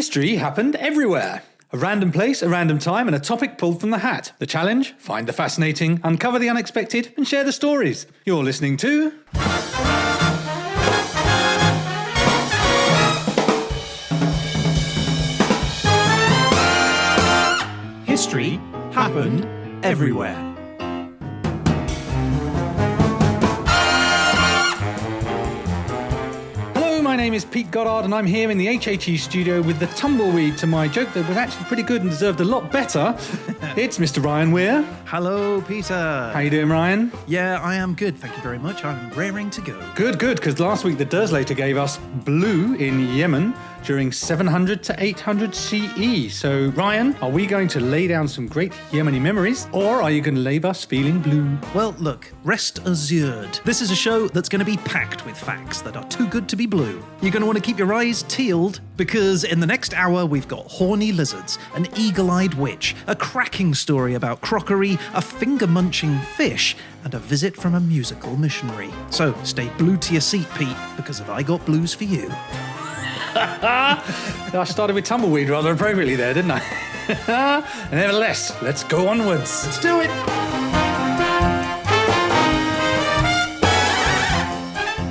History happened everywhere. A random place, a random time, and a topic pulled from the hat. The challenge? Find the fascinating, uncover the unexpected, and share the stories. You're listening to... History happened everywhere. My name is Pete Goddard and I'm here in the HHE studio with the tumbleweed to my joke that was actually pretty good and deserved a lot better. It's Mr. Ryan Weir. Hello, Peter. How you doing, Ryan? Yeah, I am good. Thank you very much. I'm raring to go. Good, because last week the Derslater gave us Blue in Yemen during 700 to 800 CE. So, Ryan, are we going to lay down some great Yemeni memories, or are you going to leave us feeling blue? Well, look, rest assured. This is a show that's going to be packed with facts that are too good to be blue. You're going to want to keep your eyes tealed, because in the next hour we've got horny lizards, an eagle-eyed witch, a cracking story about crockery, a finger-munching fish, and a visit from a musical missionary. So stay glued to your seat, Pete, because have I got blues for you. I started with tumbleweed rather appropriately there, didn't I? Nevertheless, let's go onwards. Let's do it.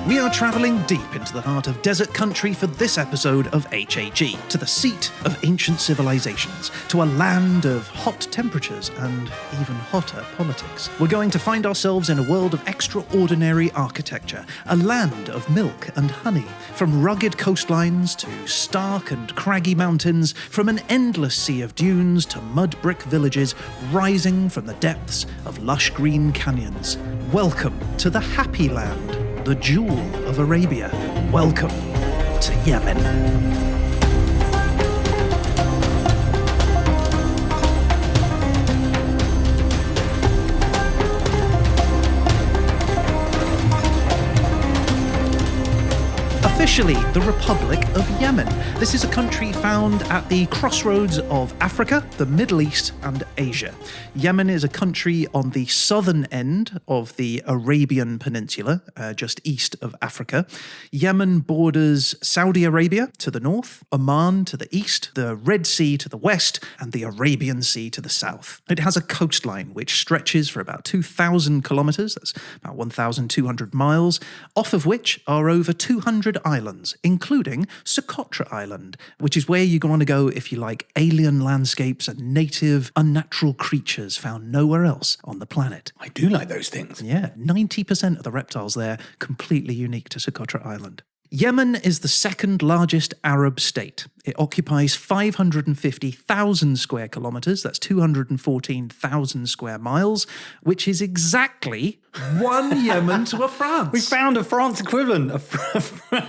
We are travelling deep into the heart of desert country for this episode of HHE, to the seat of ancient civilizations, to a land of hot temperatures and even hotter politics. We're going to find ourselves in a world of extraordinary architecture, a land of milk and honey, from rugged coastlines to stark and craggy mountains, from an endless sea of dunes to mud brick villages rising from the depths of lush green canyons. Welcome to the Happy Land, the jewel of Arabia. Welcome to Yemen. Officially, the Republic of Yemen. This is a country found at the crossroads of Africa, the Middle East, and Asia. Yemen is a country on the southern end of the Arabian Peninsula, just east of Africa. Yemen borders Saudi Arabia to the north, Oman to the east, the Red Sea to the west, and the Arabian Sea to the south. It has a coastline which stretches for about 2,000 kilometres, that's about 1,200 miles, off of which are over 200 islands, including Socotra Island, which is where you're going to go if you like alien landscapes and native, unnatural creatures found nowhere else on the planet. I do like those things. Yeah, 90% of the reptiles there completely unique to Socotra Island. Yemen is the second largest Arab state. It occupies 550,000 square kilometres, that's 214,000 square miles, which is exactly one Yemen to a France. We found a France equivalent.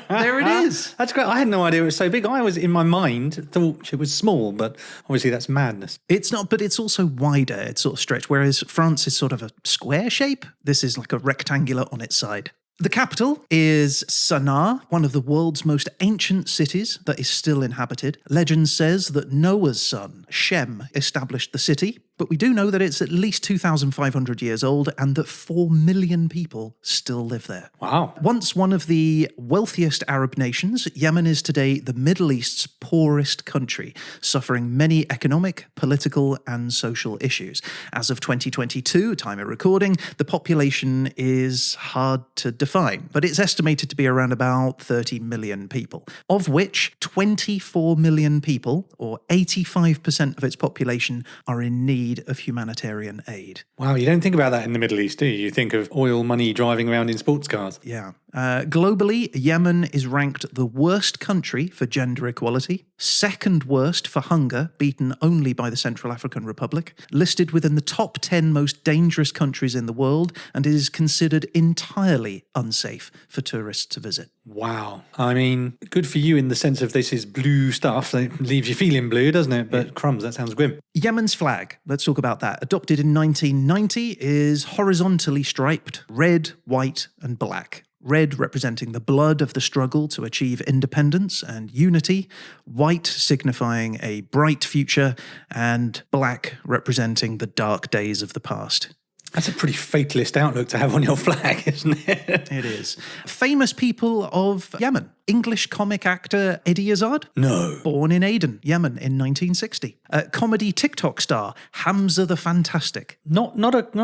There it is. That's great. I had no idea it was so big. I was, in my mind, thought it was small, but obviously that's madness. It's not, but it's also wider. It's sort of stretched, whereas France is sort of a square shape. This is like a rectangular on its side. The capital is Sana'a, one of the world's most ancient cities that is still inhabited. Legend says that Noah's son, Shem, established the city, but we do know that it's at least 2,500 years old and that 4 million people still live there. Wow. Once one of the wealthiest Arab nations, Yemen is today the Middle East's poorest country, suffering many economic, political, and social issues. As of 2022, time of recording, the population is hard to define, but it's estimated to be around about 30 million people, of which 24 million people, or 85% of its population, are in need of humanitarian aid. Wow, you don't think about that in the Middle East, do you? You think of oil money driving around in sports cars. Yeah. Globally, Yemen is ranked the worst country for gender equality, second worst for hunger, beaten only by the Central African Republic, listed within the top 10 most dangerous countries in the world, and is considered entirely unsafe for tourists to visit. Wow. I mean, good for you in the sense of this is blue stuff. It leaves you feeling blue, doesn't it? But crumbs, that sounds grim. Yemen's flag, let's talk about that. Adopted in 1990, is horizontally striped, red, white, and black. Red representing the blood of the struggle to achieve independence and unity, white signifying a bright future, and black representing the dark days of the past. That's a pretty fatalist outlook to have on your flag, isn't it? It is. Famous people of Yemen. English comic actor Eddie Izzard. No. Born in Aden, Yemen in 1960. Comedy TikTok star Hamza the Fantastic. Not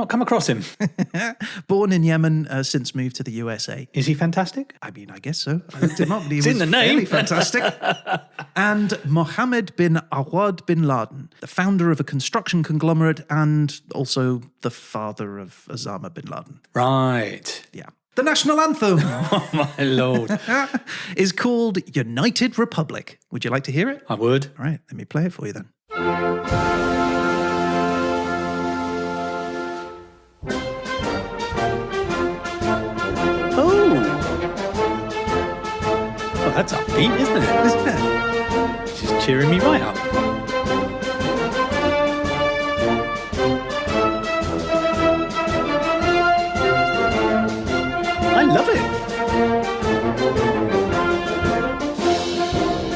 come across him. Born in Yemen, since moved to the USA. Is he fantastic? I mean, I guess so. I looked him up. He It's was in the name. fairly fantastic. And Mohammed bin Awad bin Laden, the founder of a construction conglomerate and also the father of Osama bin Laden. Right. Yeah. The national anthem Oh, my Lord. is called United Republic. Would you like to hear it? I would. All right, let me play it for you then. Oh, that's upbeat, isn't it? Isn't it? She's cheering me right up. I love it.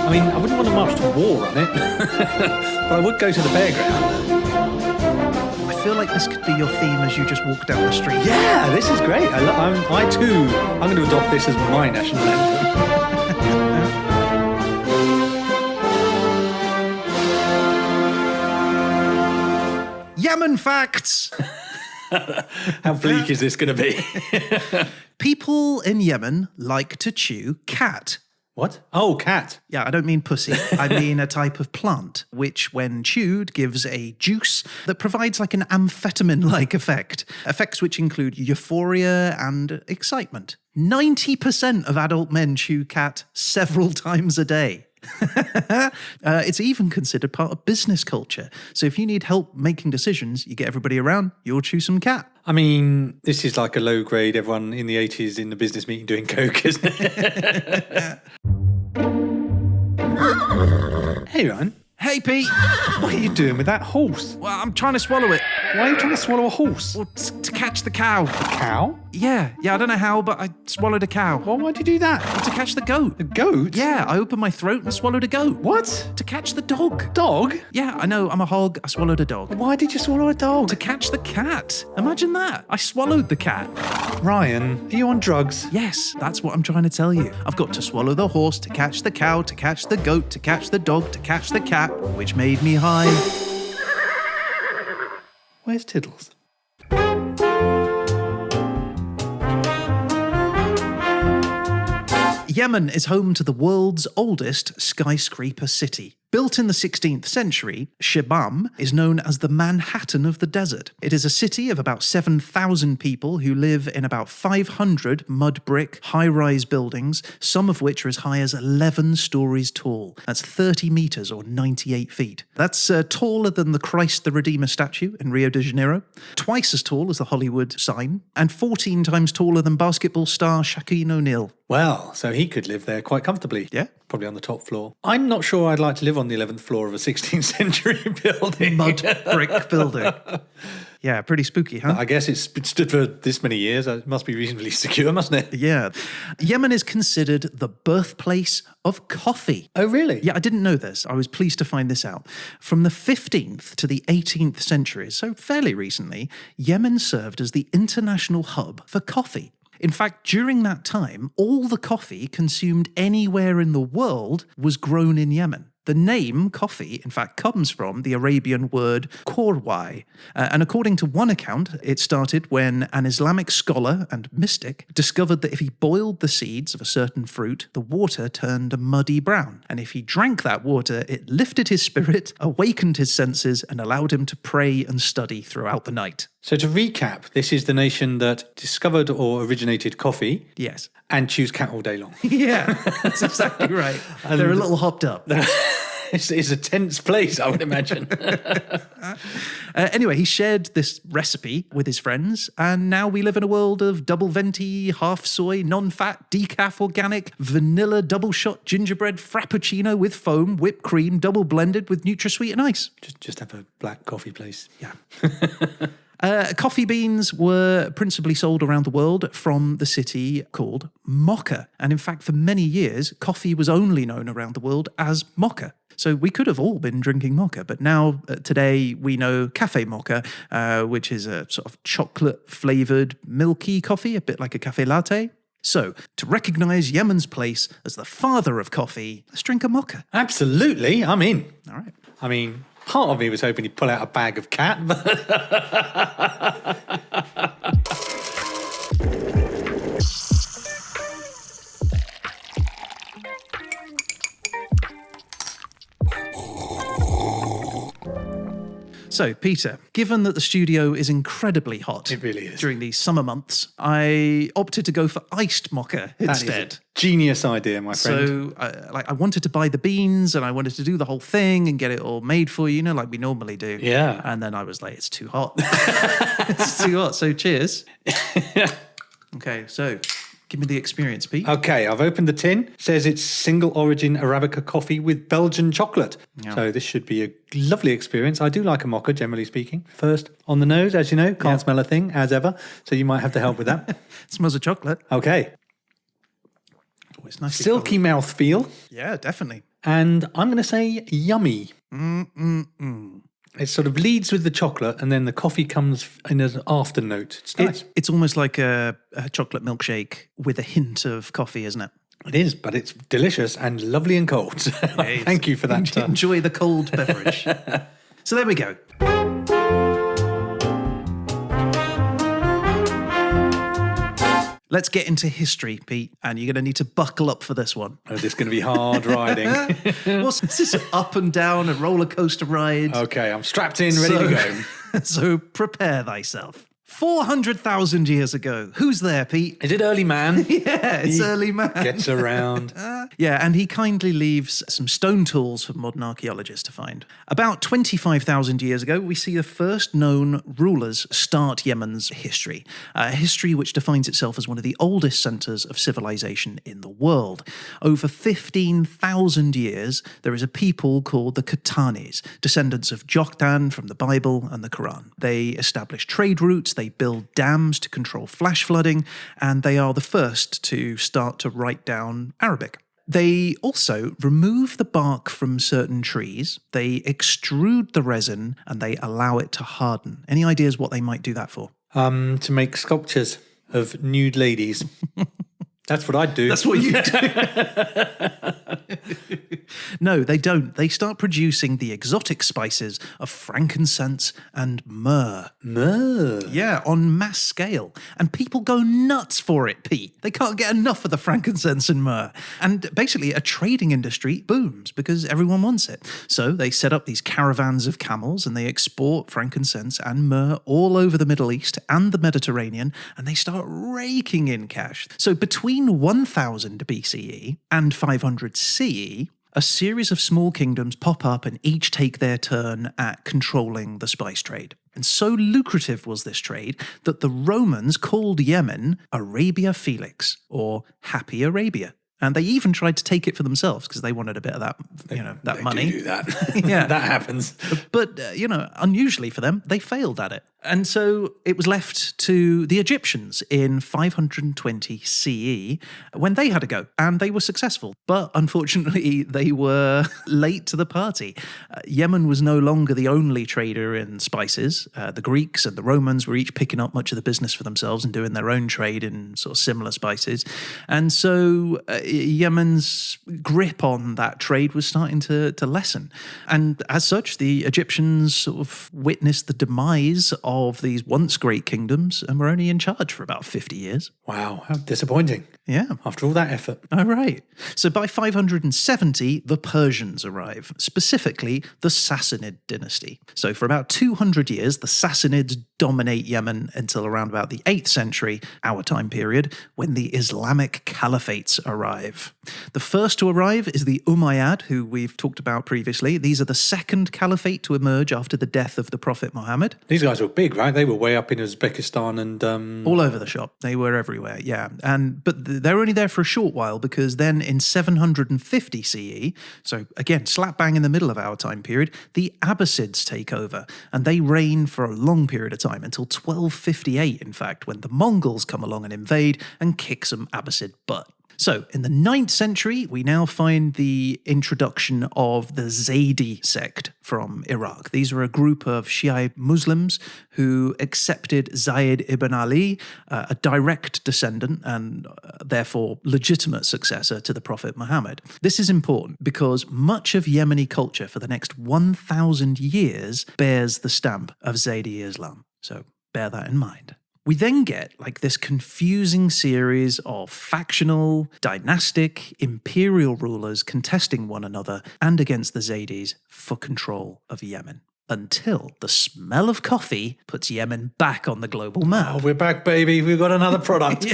I mean, I wouldn't want to march to war on it, but I would go to the fairground. I feel like this could be your theme as you just walk down the street. Yeah, this is great. I too, I'm going to adopt this as my national anthem. Yemen facts! How bleak is this going to be? People in Yemen like to chew cat. What? Oh, cat. Yeah, I don't mean pussy. I mean a type of plant, which when chewed gives a juice that provides like an amphetamine-like effect. Effects which include euphoria and excitement. 90% of adult men chew cat several times a day. It's even considered part of business culture. So if you need help making decisions, you get everybody around, you'll chew some cat. I mean, this is like a low grade, everyone in the 80s in the business meeting doing coke, isn't it? Hey, Ryan. Hey, Pete. What are you doing with that horse? Well, I'm trying to swallow it. Why are you trying to swallow a horse? Well, to catch the cow. Cow? Yeah, I don't know how, but I swallowed a cow. Well, why'd you do that? To catch the goat. A goat? Yeah, I opened my throat and swallowed a goat. What? To catch the dog. Dog? Yeah, I know, I'm a hog. I swallowed a dog. Why did you swallow a dog? To catch the cat. Imagine that. I swallowed the cat. Ryan, are you on drugs? Yes, that's what I'm trying to tell you. I've got to swallow the horse, to catch the cow, to catch the goat, to catch the dog, to catch the cat, which made me high. Where's Tiddles? Yemen is home to the world's oldest skyscraper city. Built in the 16th century, Shibam is known as the Manhattan of the desert. It is a city of about 7,000 people who live in about 500 mud brick, high-rise buildings, some of which are as high as 11 stories tall. That's 30 meters or 98 feet. That's taller than the Christ the Redeemer statue in Rio de Janeiro, twice as tall as the Hollywood sign, and 14 times taller than basketball star Shaquille O'Neal. Well, so he could live there quite comfortably. Yeah. Probably on the top floor. I'm not sure I'd like to live on the 11th floor of a 16th century building. Mud brick building. Yeah, pretty spooky, huh? I guess it's stood for this many years. It must be reasonably secure, mustn't it? Yeah. Yemen is considered the birthplace of coffee. Oh, really? Yeah, I didn't know this. I was pleased to find this out. From the 15th to the 18th centuries, so fairly recently, Yemen served as the international hub for coffee. In fact, during that time, all the coffee consumed anywhere in the world was grown in Yemen. The name coffee, in fact, comes from the Arabian word korwai. And according to one account, it started when an Islamic scholar and mystic discovered that if he boiled the seeds of a certain fruit, the water turned a muddy brown. And if he drank that water, it lifted his spirit, awakened his senses, and allowed him to pray and study throughout the night. So to recap, this is the nation that discovered or originated coffee. Yes. And chews cat all day long. Yeah, that's exactly right. They're a little hopped up. It's a tense place, I would imagine. Anyway, he shared this recipe with his friends, and now we live in a world of double venti, half soy, non-fat, decaf organic, vanilla double shot gingerbread frappuccino with foam, whipped cream, double blended with NutraSweet and ice. Just have a black coffee place. Yeah. Coffee beans were principally sold around the world from the city called Mocha. And in fact, for many years, coffee was only known around the world as mocha. So we could have all been drinking mocha, but now today we know cafe mocha, which is a sort of chocolate-flavoured milky coffee, a bit like a cafe latte. So, to recognise Yemen's place as the father of coffee, let's drink a mocha. Absolutely, I'm in. All right. I mean, part of me was hoping he'd pull out a bag of cat, but... So, Peter, given that the studio is incredibly hot It really is. during these summer months, I opted to go for iced mocha That is instead. a genius idea, my friend. So, I wanted to buy the beans and I wanted to do the whole thing and get it all made for you, like we normally do. Yeah. And then I was like, it's too hot. It's too hot. So, cheers. Okay, so give me the experience, Pete. Okay, I've opened the tin. Says it's single origin Arabica coffee with Belgian chocolate. Yeah. So this should be a lovely experience. I do like a mocha, generally speaking. First, on the nose, as you know, can't smell a thing, as ever. So you might have to help with that. It smells of chocolate. Okay. Oh, it's nicely Silky mouth feel. Yeah, definitely. And I'm going to say yummy. Mm-mm-mm. It sort of leads with the chocolate and then the coffee comes in as an after note. It's nice. It's almost like a chocolate milkshake with a hint of coffee, isn't it? It is, but it's delicious and lovely and cold. So thank you for that. Enjoy the cold beverage. So there we go. Let's get into history, Pete, and you're going to need to buckle up for this one. Oh, this is going to be hard riding. Well, this is up and down, a roller coaster ride. Okay, I'm strapped in, ready to go. So prepare thyself. 400,000 years ago. Who's there, Pete? Is it early man? Yeah, it's early man. Gets around. Yeah, and he kindly leaves some stone tools for modern archaeologists to find. About 25,000 years ago, we see the first known rulers start Yemen's history, a history which defines itself as one of the oldest centres of civilization in the world. Over 15,000 years, there is a people called the Khatanis, descendants of Joktan from the Bible and the Quran. They establish trade routes, they build dams to control flash flooding, and they are the first to start to write down Arabic. They also remove the bark from certain trees, they extrude the resin, and they allow it to harden. Any ideas what they might do that for? To make sculptures of nude ladies. That's what I'd do. That's what you do. No, they don't. They start producing the exotic spices of frankincense and myrrh. Myrrh. Yeah, on mass scale. And people go nuts for it, Pete. They can't get enough of the frankincense and myrrh. And basically, a trading industry booms because everyone wants it. So they set up these caravans of camels and they export frankincense and myrrh all over the Middle East and the Mediterranean, and they start raking in cash. So between 1000 BCE and 500 CE, a series of small kingdoms pop up and each take their turn at controlling the spice trade. And so lucrative was this trade that the Romans called Yemen Arabia Felix, or Happy Arabia. And they even tried to take it for themselves because they wanted a bit of that, that money. They do that. Yeah. That happens. But, unusually for them, they failed at it. And so it was left to the Egyptians in 520 CE when they had a go, and they were successful. But unfortunately, they were late to the party. Yemen was no longer the only trader in spices. The Greeks and the Romans were each picking up much of the business for themselves and doing their own trade in sort of similar spices. And so Yemen's grip on that trade was starting to lessen. And as such, the Egyptians sort of witnessed the demise of these once great kingdoms and were only in charge for about 50 years. Wow, how disappointing. Yeah. After all that effort. All right. So by 570, the Persians arrive, specifically the Sassanid dynasty. So for about 200 years, the Sassanids dominate Yemen until around about the 8th century, our time period, when the Islamic caliphates arrive. The first to arrive is the Umayyad, who we've talked about previously. These are the second caliphate to emerge after the death of the Prophet Muhammad. These guys were big, right? They were way up in Uzbekistan and... All over the shop. They were everywhere, yeah. But they're only there for a short while because then in 750 CE, so again, slap bang in the middle of our time period, the Abbasids take over and they reign for a long period of time until 1258, in fact, when the Mongols come along and invade and kick some Abbasid butt. So, in the 9th century, we now find the introduction of the Zaydi sect from Iraq. These are a group of Shia Muslims who accepted Zayd ibn Ali, a direct descendant and therefore legitimate successor to the Prophet Muhammad. This is important because much of Yemeni culture for the next 1,000 years bears the stamp of Zaydi Islam. So, bear that in mind. We then get like this confusing series of factional, dynastic, imperial rulers contesting one another and against the Zaydis for control of Yemen. Until the smell of coffee puts Yemen back on the global map. Oh, we're back, baby. We've got another product.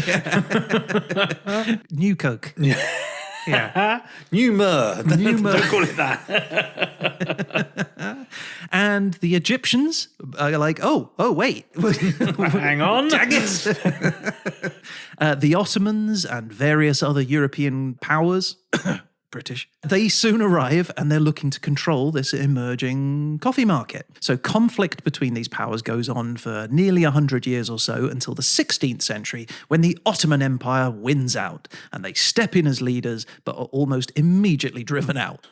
New Coke. Yeah. New myrrh. New myrrh. Don't call it that. And the Egyptians are like, oh, wait. Hang on. Dang it. The Ottomans and various other European powers, British, they soon arrive and they're looking to control this emerging coffee market. So conflict between these powers goes on for nearly 100 years or so until the 16th century when the Ottoman Empire wins out and they step in as leaders but are almost immediately driven out.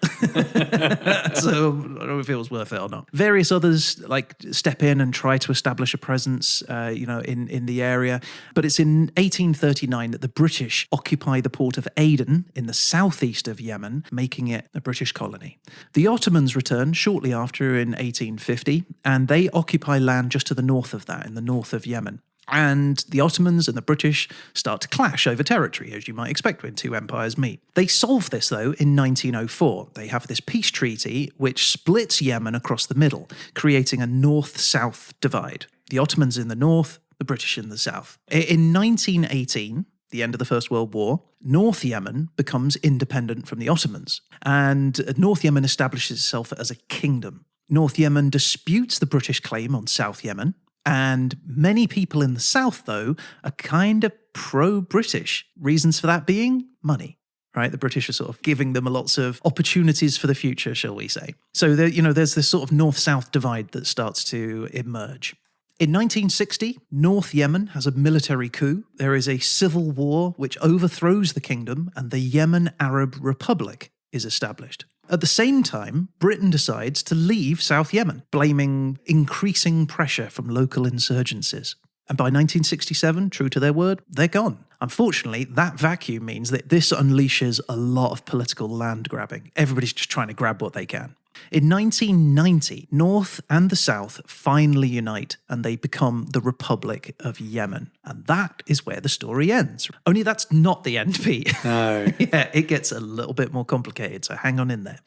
So I don't know if it was worth it or not. Various others like step in and try to establish a presence in the area. But it's in 1839 that the British occupy the port of Aden in the southeast of Yemen, making it a British colony. The Ottomans return shortly after in 1850, and they occupy land just to the north of that, in the north of Yemen. And the Ottomans and the British start to clash over territory, as you might expect when two empires meet. They solve this, though, in 1904. They have this peace treaty which splits Yemen across the middle, creating a north-south divide. The Ottomans in the north, the British in the south. In 1918, the end of the First World War, North Yemen becomes independent from the Ottomans, and North Yemen establishes itself as a kingdom. North Yemen disputes the British claim on South Yemen, and many people in the south, though, are kind of pro-British. Reasons for that being money. Right, the British are sort of giving them lots of opportunities for the future, shall we say. So there's this sort of north-south divide that starts to emerge. In 1960, North Yemen has a military coup. There is a civil war which overthrows the kingdom, and the Yemen Arab Republic is established. At the same time, Britain decides to leave South Yemen, blaming increasing pressure from local insurgencies. And by 1967, true to their word, they're gone. Unfortunately, that vacuum means that this unleashes a lot of political land grabbing. Everybody's just trying to grab what they can. In 1990, North and the South finally unite and they become the Republic of Yemen. And that is where the story ends. Only that's not the end, Pete. No. Yeah, it gets a little bit more complicated, so hang on in there.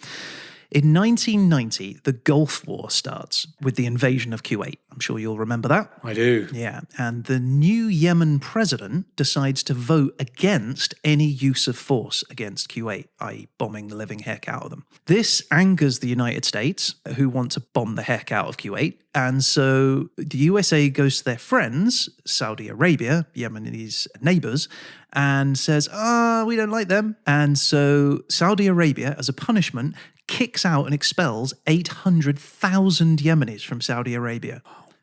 In 1990, the Gulf War starts with the invasion of Kuwait. I'm sure you'll remember that. I do. Yeah, and the new Yemen president decides to vote against any use of force against Kuwait, i.e. bombing the living heck out of them. This angers the United States, who want to bomb the heck out of Kuwait, and so the USA goes to their friends, Saudi Arabia, Yemeni's neighbours, and says, we don't like them. And so Saudi Arabia, as a punishment, kicks out and expels 800,000 Yemenis from Saudi Arabia.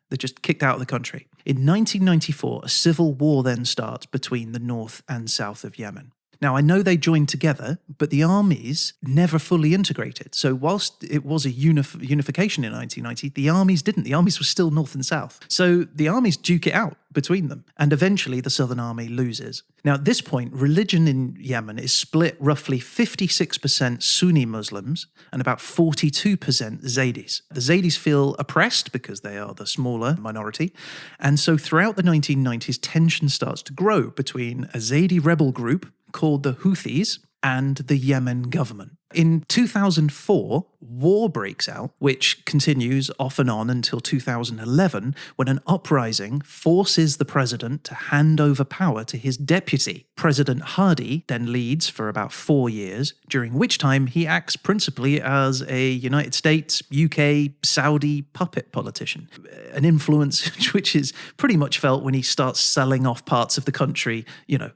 They're just kicked out of the country. In 1994, a civil war then starts between the north and south of Yemen. Now, I know they joined together, but the armies never fully integrated. So whilst it was a unification in 1990, the armies didn't. The armies were still north and south. So the armies duke it out between them, and eventually the Southern Army loses. Now, at this point, religion in Yemen is split roughly 56% Sunni Muslims and about 42% Zaydis. The Zaydis feel oppressed because they are the smaller minority, and so throughout the 1990s, tension starts to grow between a Zaydi rebel group called the Houthis and the Yemen government. In 2004, war breaks out, which continues off and on until 2011, when an uprising forces the president to hand over power to his deputy. President Hadi then leads for about 4 years, during which time he acts principally as a United States, UK, Saudi puppet politician. An influence which is pretty much felt when he starts selling off parts of the country,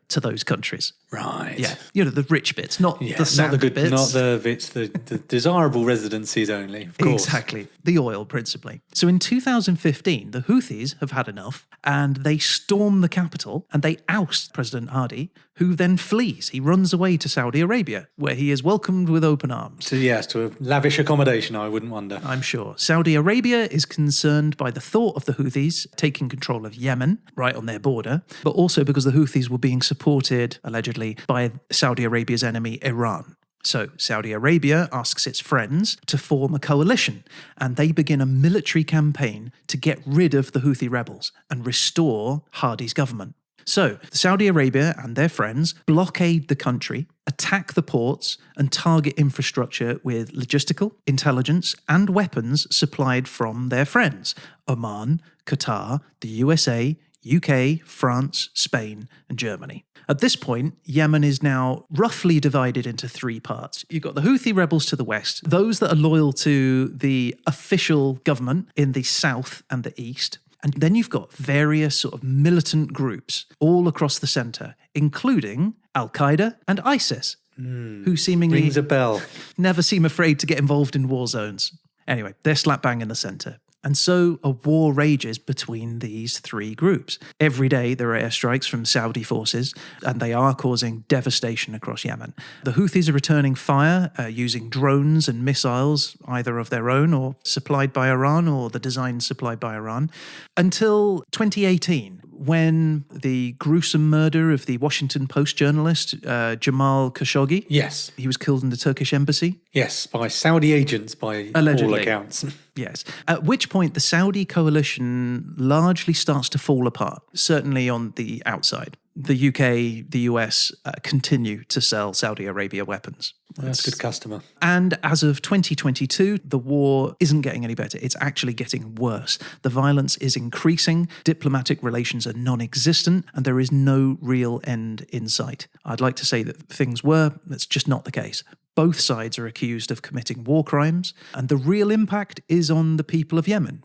to those countries. Right. Yeah. The rich bits, not the sandy bits. Not the bits, the desirable residencies only, of course. Exactly. The oil, principally. So in 2015, the Houthis have had enough and they storm the capital and they oust President Hadi, who then flees. He runs away to Saudi Arabia, where he is welcomed with open arms. So yes, to a lavish accommodation, I wouldn't wonder. I'm sure. Saudi Arabia is concerned by the thought of the Houthis taking control of Yemen, right on their border, but also because the Houthis were being supported, allegedly, by Saudi Arabia's enemy, Iran. So Saudi Arabia asks its friends to form a coalition, and they begin a military campaign to get rid of the Houthi rebels and restore Hadi's government. So Saudi Arabia and their friends blockade the country, attack the ports, and target infrastructure with logistical, intelligence, and weapons supplied from their friends: Oman, Qatar, the USA, UK, France, Spain, and Germany. At this point, Yemen is now roughly divided into three parts. You've got the Houthi rebels to the west, those that are loyal to the official government in the south and the east. And then you've got various sort of militant groups all across the centre, including Al-Qaeda and ISIS, who seemingly Rings a bell. never seem afraid to get involved in war zones. Anyway, they're slap bang in the centre. And so a war rages between these three groups. Every day there are airstrikes from Saudi forces, and they are causing devastation across Yemen. The Houthis are returning fire using drones and missiles, either of their own or supplied by Iran, or the designs supplied by Iran, until 2018, when the gruesome murder of the Washington Post journalist Jamal Khashoggi. Yes. He was killed in the Turkish embassy. Yes, by Saudi agents, by Allegedly. all accounts. Yes. At which point the Saudi coalition largely starts to fall apart, certainly on the outside. The UK, the US continue to sell Saudi Arabia weapons. That's a good customer. And as of 2022, the war isn't getting any better. It's actually getting worse. The violence is increasing, diplomatic relations are non-existent, and there is no real end in sight. I'd like to say that things were, that's just not the case. Both sides are accused of committing war crimes, and the real impact is on the people of Yemen,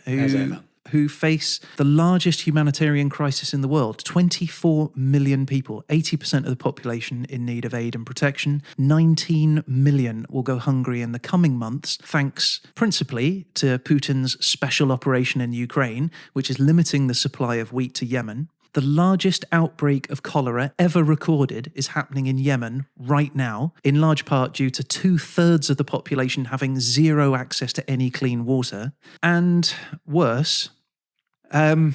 who face the largest humanitarian crisis in the world. 24 million people, 80% of the population in need of aid and protection. 19 million will go hungry in the coming months, thanks principally to Putin's special operation in Ukraine, which is limiting the supply of wheat to Yemen. The largest outbreak of cholera ever recorded is happening in Yemen right now, in large part due to 2/3 of the population having zero access to any clean water. And worse, to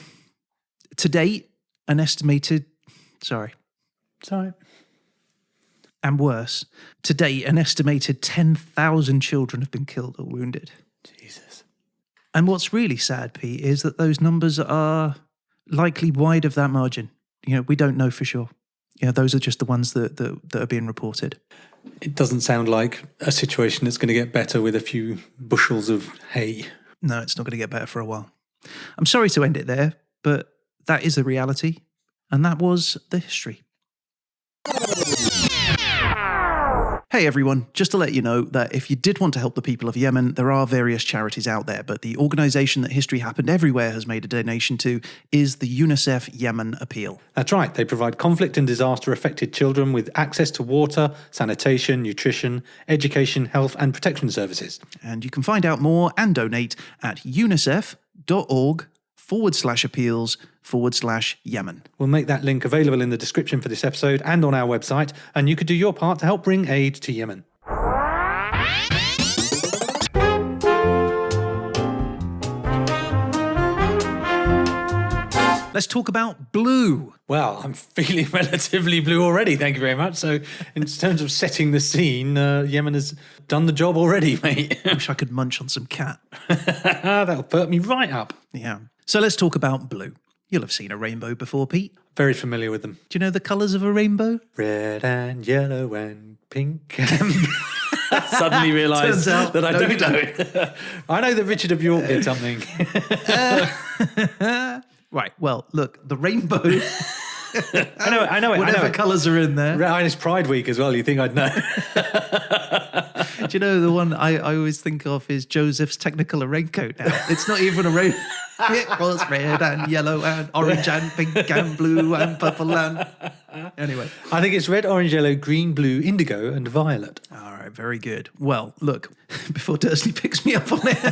date, an estimated... Sorry. And worse, to date, an estimated 10,000 children have been killed or wounded. Jesus. And what's really sad, Pete, is that those numbers are likely wide of that margin. You know, we don't know for sure. You know, those are just the ones that are being reported. It doesn't sound like a situation that's going to get better with a few bushels of hay. No, it's not going to get better for a while. I'm sorry to end it there, but that is the reality, and that was the history. Hey everyone, just to let you know that if you did want to help the people of Yemen, there are various charities out there, but the organisation that History Happened Everywhere has made a donation to is the UNICEF Yemen Appeal. That's right, they provide conflict and disaster affected children with access to water, sanitation, nutrition, education, health and protection services. And you can find out more and donate at unicef.org/appeals/Yemen. We'll make that link available in the description for this episode and on our website, and you could do your part to help bring aid to Yemen. Let's talk about blue. Well, I'm feeling relatively blue already, thank you very much. So in terms of setting the scene, Yemen has done the job already, mate. I wish I could munch on some cat. That'll perk me right up. Yeah. So let's talk about blue. You'll have seen a rainbow before, Pete. Very familiar with them. Do you know the colours of a rainbow? Red and yellow and pink and... Suddenly realised that I don't know it. I know that Richard of York did something. Right, well, look, the rainbow... I know it. Whatever colours are in there. It's Pride Week as well, you think I'd know. Do you know the one I always think of is Joseph's Technicolor raincoat now? It's not even a rain. It was red and yellow and orange and pink and blue and purple and... Anyway. I think it's red, orange, yellow, green, blue, indigo, and violet. All right, very good. Well, look, before Dursley picks me up on it,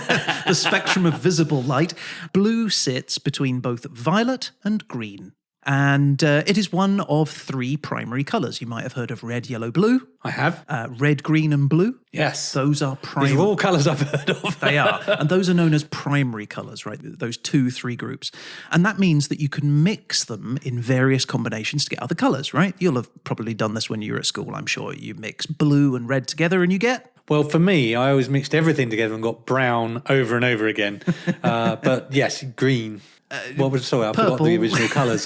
the spectrum of visible light, blue sits between both violet and green. And it is one of 3 primary colours. You might have heard of red, yellow, blue. I have. Red, green and blue. Yes. Those are primary. These are all colours I've heard of. They are. And those are known as primary colours, right? Those 2-3 groups. And that means that you can mix them in various combinations to get other colours, right? You'll have probably done this when you were at school, I'm sure. You mix blue and red together and you get... Well, for me, I always mixed everything together and got brown over and over again. But yes, green. What was sorry? I forgot the original colours.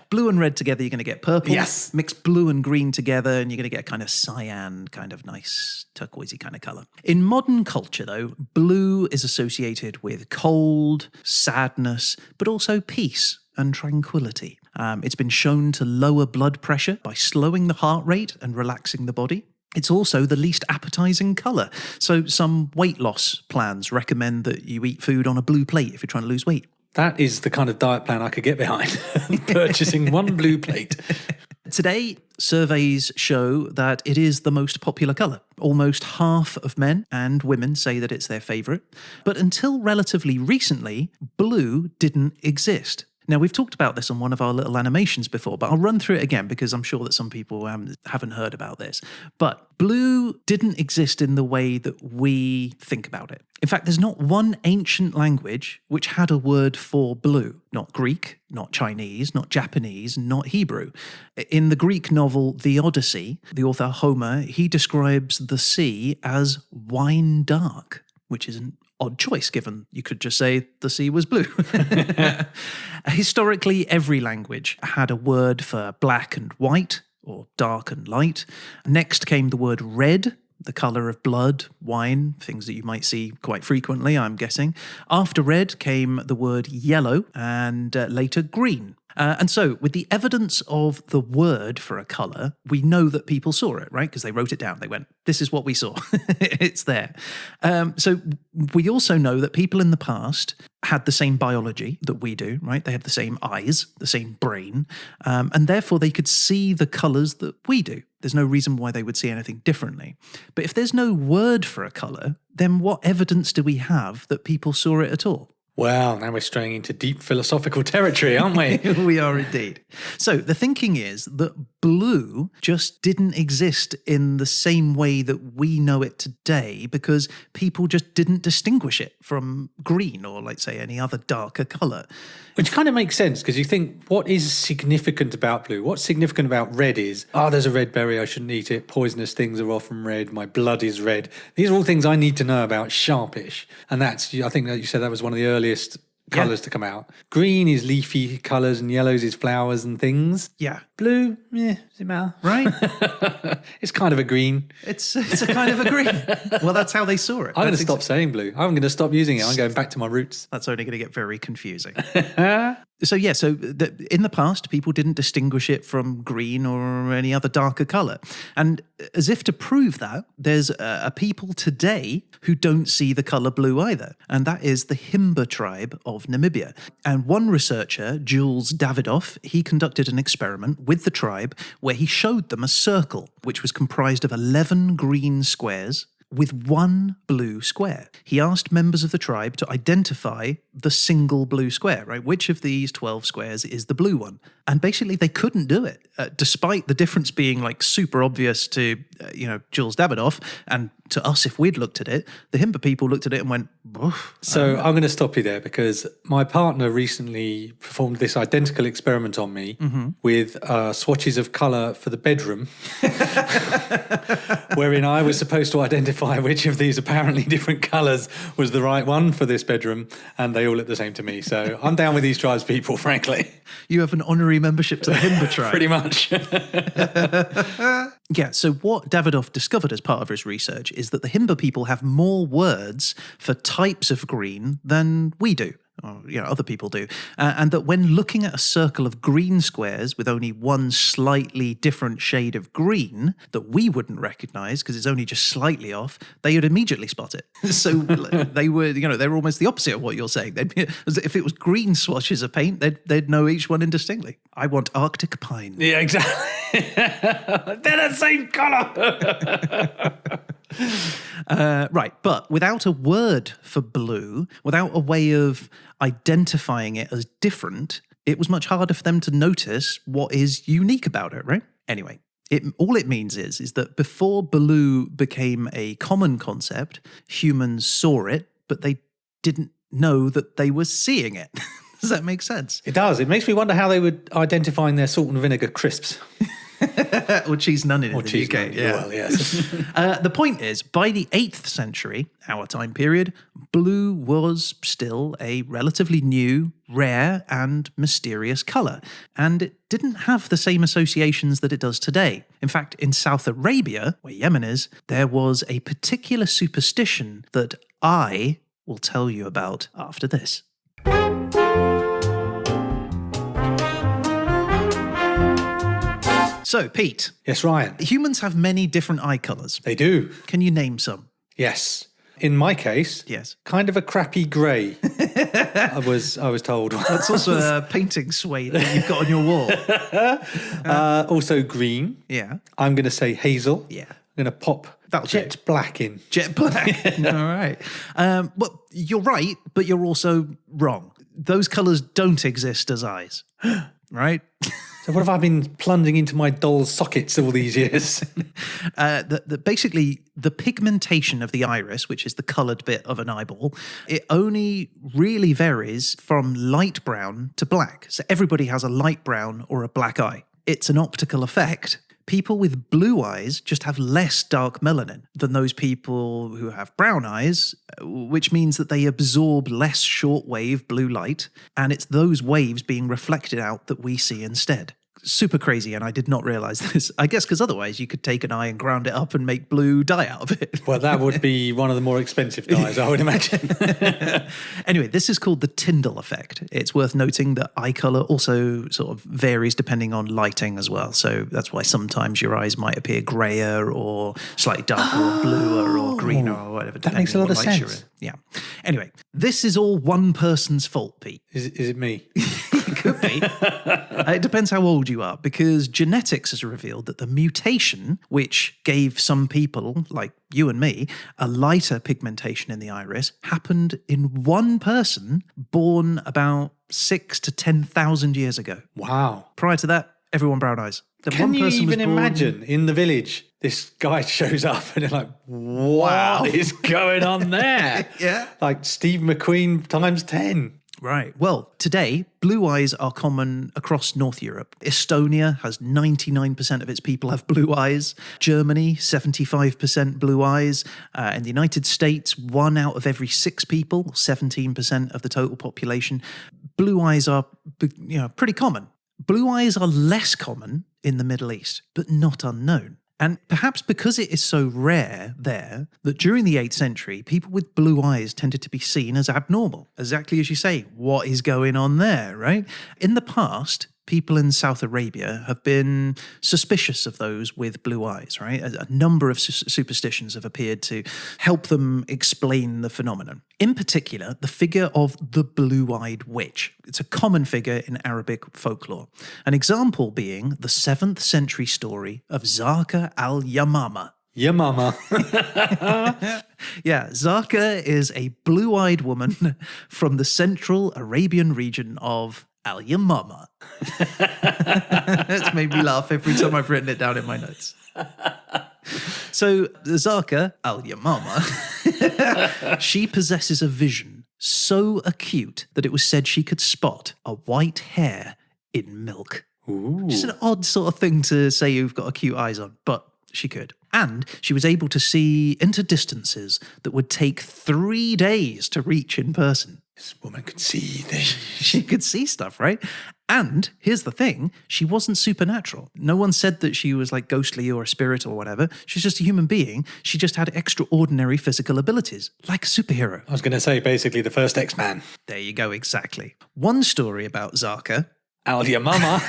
Blue and red together, you're going to get purple. Yes. Mix blue and green together, and you're going to get kind of cyan, kind of nice turquoisey kind of colour. In modern culture, though, blue is associated with cold, sadness, but also peace and tranquility. It's been shown to lower blood pressure by slowing the heart rate and relaxing the body. It's also the least appetizing colour. So some weight loss plans recommend that you eat food on a blue plate if you're trying to lose weight. That is the kind of diet plan I could get behind. Purchasing one blue plate. Today, surveys show that it is the most popular colour. Almost half of men and women say that it's their favourite. But until relatively recently, blue didn't exist. Now, we've talked about this on one of our little animations before, but I'll run through it again because I'm sure that some people haven't heard about this. But blue didn't exist in the way that we think about it. In fact, there's not one ancient language which had a word for blue. Not Greek, not Chinese, not Japanese, not Hebrew. In the Greek novel The Odyssey, the author Homer, he describes the sea as wine dark, which is an odd choice, given you could just say the sea was blue. Historically, every language had a word for black and white, or dark and light. Next came the word red, the colour of blood, wine, things that you might see quite frequently, I'm guessing. After red came the word yellow, and later green. And so, with the evidence of the word for a colour, we know that people saw it, right? Because they wrote it down. They went, this is what we saw. It's there. So we also know that people in the past had the same biology that we do, right? They have the same eyes, the same brain, and therefore they could see the colours that we do. There's no reason why they would see anything differently. But if there's no word for a colour, then what evidence do we have that people saw it at all? Well, now we're straying into deep philosophical territory, aren't we? We are indeed. So the thinking is that blue just didn't exist in the same way that we know it today because people just didn't distinguish it from green or, like, say, any other darker colour. Which kind of makes sense because you think, what is significant about blue? What's significant about red is, there's a red berry, I shouldn't eat it. Poisonous things are often red. My blood is red. These are all things I need to know about, sharpish. And that's, I think that you said that was one of the earliest colours to come out. Green is leafy colours and yellows is flowers and things. Yeah. Blue, does it matter? Right? It's kind of a green. It's a kind of a green. Well, that's how they saw it. I'm going to stop saying blue. I'm going to stop using it. I'm going back to my roots. That's only going to get very confusing. So in the past, people didn't distinguish it from green or any other darker colour. And as if to prove that, there's a people today who don't see the colour blue either. And that is the Himba tribe of Namibia. And one researcher, Jules Davidoff, he conducted an experiment with the tribe where he showed them a circle which was comprised of 11 green squares with one blue square. He asked members of the tribe to identify the single blue square, right? Which of these 12 squares is the blue one? And basically they couldn't do it, despite the difference being like super obvious to, Jules Davidoff, and to us if we'd looked at it. The Himba people looked at it and went, oof. So I'm going to stop you there because my partner recently performed this identical experiment on me with swatches of colour for the bedroom, wherein I was supposed to identify which of these apparently different colours was the right one for this bedroom, and they all look the same to me. So I'm down with these tribes people, frankly. You have an honorary membership to the Himba tribe. Pretty much. Yeah, so what Davidoff discovered as part of his research is that the Himba people have more words for types of green than we do. or other people do, and that when looking at a circle of green squares with only one slightly different shade of green that we wouldn't recognize because it's only just slightly off, they would immediately spot it. So they were, they were almost the opposite of what you're saying. If it was green swatches of paint, they'd know each one indistinctly. I want Arctic pine. Yeah, exactly. They're the same colour. Right, but without a word for blue, without a way of identifying it as different, it was much harder for them to notice what is unique about it, right? Anyway, all it means is that before blue became a common concept, humans saw it, but they didn't know that they were seeing it. Does that make sense? It does. It makes me wonder how they would identify their salt and vinegar crisps. Or cheese nunning in the cheese UK. nunning, well, yes. The point is, by the 8th century, our time period, blue was still a relatively new, rare, and mysterious colour, and it didn't have the same associations that it does today. In fact, in South Arabia, where Yemen is, there was a particular superstition that I will tell you about after this. So, Pete. Yes, Ryan. Humans have many different eye colours. They do. Can you name some? Yes. In my case, yes, kind of a crappy grey. I was told. That's also a painting suede that you've got on your wall. Also green. Yeah. I'm going to say hazel. Yeah. I'm going to pop jet black in. Jet black. All right. Well, you're right, but you're also wrong. Those colours don't exist as eyes. Right? So what have I been plunging into my doll's sockets all these years? Basically, the pigmentation of the iris, which is the coloured bit of an eyeball, it only really varies from light brown to black. So everybody has a light brown or a black eye. It's an optical effect. People with blue eyes just have less dark melanin than those people who have brown eyes, which means that they absorb less shortwave blue light, and it's those waves being reflected out that we see instead. Super crazy, and I did not realise this. I guess because otherwise you could take an eye and ground it up and make blue dye out of it. Well, that would be one of the more expensive dyes, I would imagine. Anyway, this is called the Tyndall effect. It's worth noting that eye colour also sort of varies depending on lighting as well. So that's why sometimes your eyes might appear greyer or slightly darker or bluer or greener or whatever. That makes a lot of sense. Yeah. Anyway, this is all one person's fault, Pete. Is it me? It could be. It depends how old you are, because genetics has revealed that the mutation, which gave some people, like you and me, a lighter pigmentation in the iris, happened in one person born about 6,000 to 10,000 years ago. Wow. Prior to that, everyone brown eyes. Can you even imagine in the village, this guy shows up and they're like, what is going on there? Yeah. Like Steve McQueen times 10. Right. Well, today, blue eyes are common across North Europe. Estonia has 99% of its people have blue eyes. Germany, 75% blue eyes. In the United States, 1 out of every 6 people, 17% of the total population. Blue eyes are, pretty common. Blue eyes are less common in the Middle East, but not unknown. And perhaps because it is so rare there, that during the 8th century, people with blue eyes tended to be seen as abnormal. Exactly as you say, what is going on there, right? In the past, people in South Arabia have been suspicious of those with blue eyes, right? A number of superstitions have appeared to help them explain the phenomenon. In particular, the figure of the blue-eyed witch. It's a common figure in Arabic folklore. An example being the 7th century story of Zarqa al-Yamama. Yamama. Yeah, Zarqa is a blue-eyed woman from the central Arabian region of Al-Yamama. It's made me laugh every time I've written it down in my notes. So, Zarqa Al-Yamama, she possesses a vision so acute that it was said she could spot a white hair in milk. Ooh. Just an odd sort of thing to say you've got acute eyes on, but she could. And she was able to see into distances that would take 3 days to reach in person. This woman could see things. She could see stuff, right? And here's the thing, she wasn't supernatural. No one said that she was like ghostly or a spirit or whatever. She's just a human being. She just had extraordinary physical abilities, like a superhero. I was going to say, basically, the first X-Man. There you go, exactly. One story about Zarka Al your mama.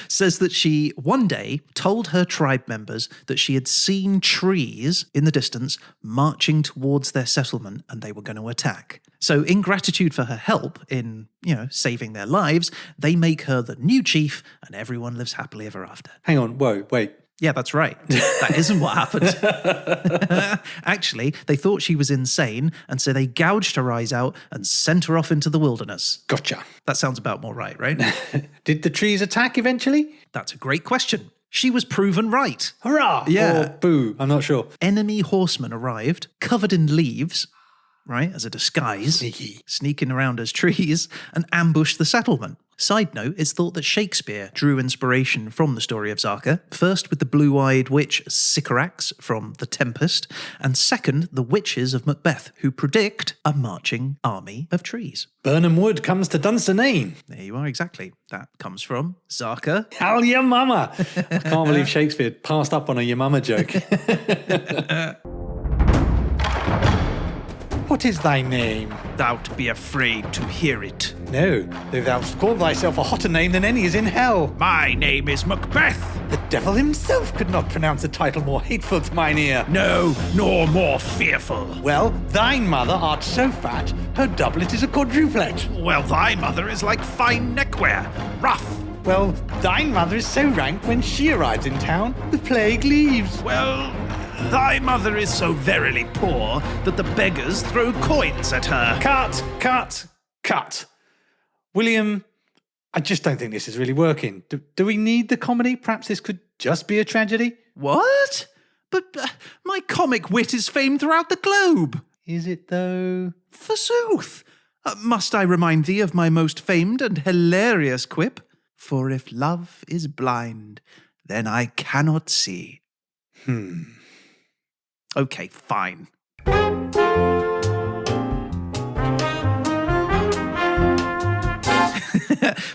says that she one day told her tribe members that she had seen trees in the distance marching towards their settlement and they were going to attack. So in gratitude for her help in, saving their lives, they make her the new chief and everyone lives happily ever after. Hang on, whoa, wait. Yeah, that's right. That isn't what happened. Actually, they thought she was insane, and so they gouged her eyes out and sent her off into the wilderness. Gotcha. That sounds about more right? Did the trees attack eventually? That's a great question. She was proven right. Hurrah! Yeah. Or boo, I'm not sure. Enemy horsemen arrived, covered in leaves, right, as a disguise, sneaking around as trees, and ambushed the settlement. Side note, it's thought that Shakespeare drew inspiration from the story of Zarka, first with the blue-eyed witch Sycorax from The Tempest, and second, the witches of Macbeth, who predict a marching army of trees. Burnham Wood comes to Dunsinane. There you are, exactly. That comes from Zarka. Al your mama. I can't believe Shakespeare passed up on a your mama joke. What is thy name? Thou'lt be afraid to hear it. No, though thou'st call thyself a hotter name than any is in hell. My name is Macbeth. The devil himself could not pronounce a title more hateful to mine ear. No, nor more fearful. Well, thine mother art so fat, her doublet is a quadruplet. Well, thy mother is like fine neckwear, rough. Well, thine mother is so rank when she arrives in town, the plague leaves. Well, thy mother is so verily poor that the beggars throw coins at her. Cut. William, I just don't think this is really working. Do we need the comedy? Perhaps this could just be a tragedy? What? But my comic wit is famed throughout the globe. Is it though? Forsooth. Must I remind thee of my most famed and hilarious quip? For if love is blind, then I cannot see. Okay, fine.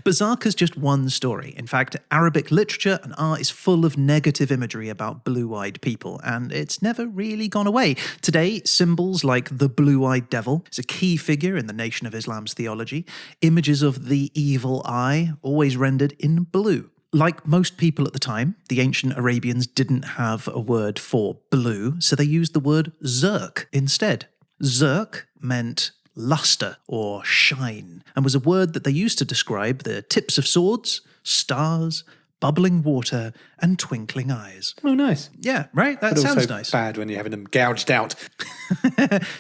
Bazarka's just one story. In fact, Arabic literature and art is full of negative imagery about blue-eyed people, and it's never really gone away. Today, symbols like the blue-eyed devil is a key figure in the Nation of Islam's theology. Images of the evil eye, always rendered in blue. Like most people at the time, the ancient Arabians didn't have a word for blue, so they used the word zirk instead. Zirk meant luster or shine, and was a word that they used to describe the tips of swords, stars, bubbling water, and twinkling eyes. Oh, nice. Yeah, right? That but sounds also nice. Bad when you're having them gouged out.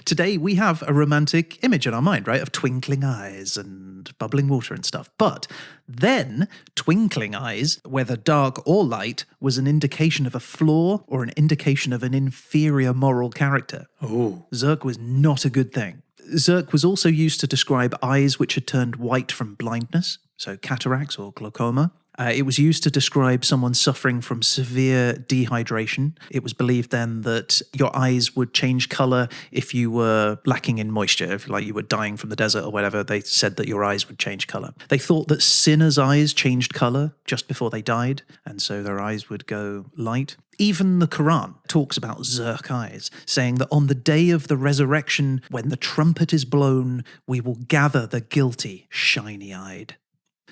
Today, we have a romantic image in our mind, right, of twinkling eyes and bubbling water and stuff. But then, twinkling eyes, whether dark or light, was an indication of a flaw or an indication of an inferior moral character. Oh. Zirk was not a good thing. Zirk was also used to describe eyes which had turned white from blindness, so cataracts or glaucoma. It was used to describe someone suffering from severe dehydration. It was believed then that your eyes would change colour if you were lacking in moisture, if like you were dying from the desert or whatever. They said that your eyes would change colour. They thought that sinners' eyes changed colour just before they died, and so their eyes would go light. Even the Quran talks about Zirk eyes, saying that on the day of the resurrection, when the trumpet is blown, we will gather the guilty shiny-eyed.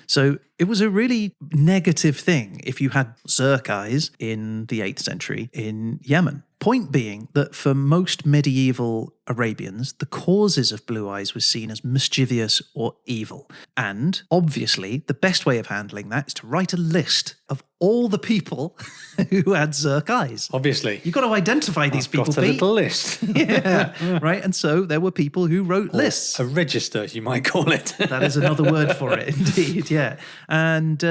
So it was a really negative thing if you had Zirk eyes in the 8th century in Yemen. Point being that for most medieval Arabians, the causes of blue eyes was seen as mischievous or evil. And obviously, the best way of handling that is to write a list of all the people who had Zirk eyes. Obviously. You've got to identify these people, got a Pete. little list. Yeah, right? And so there were people who wrote lists. A register, you might call it. That is another word for it, indeed, yeah. And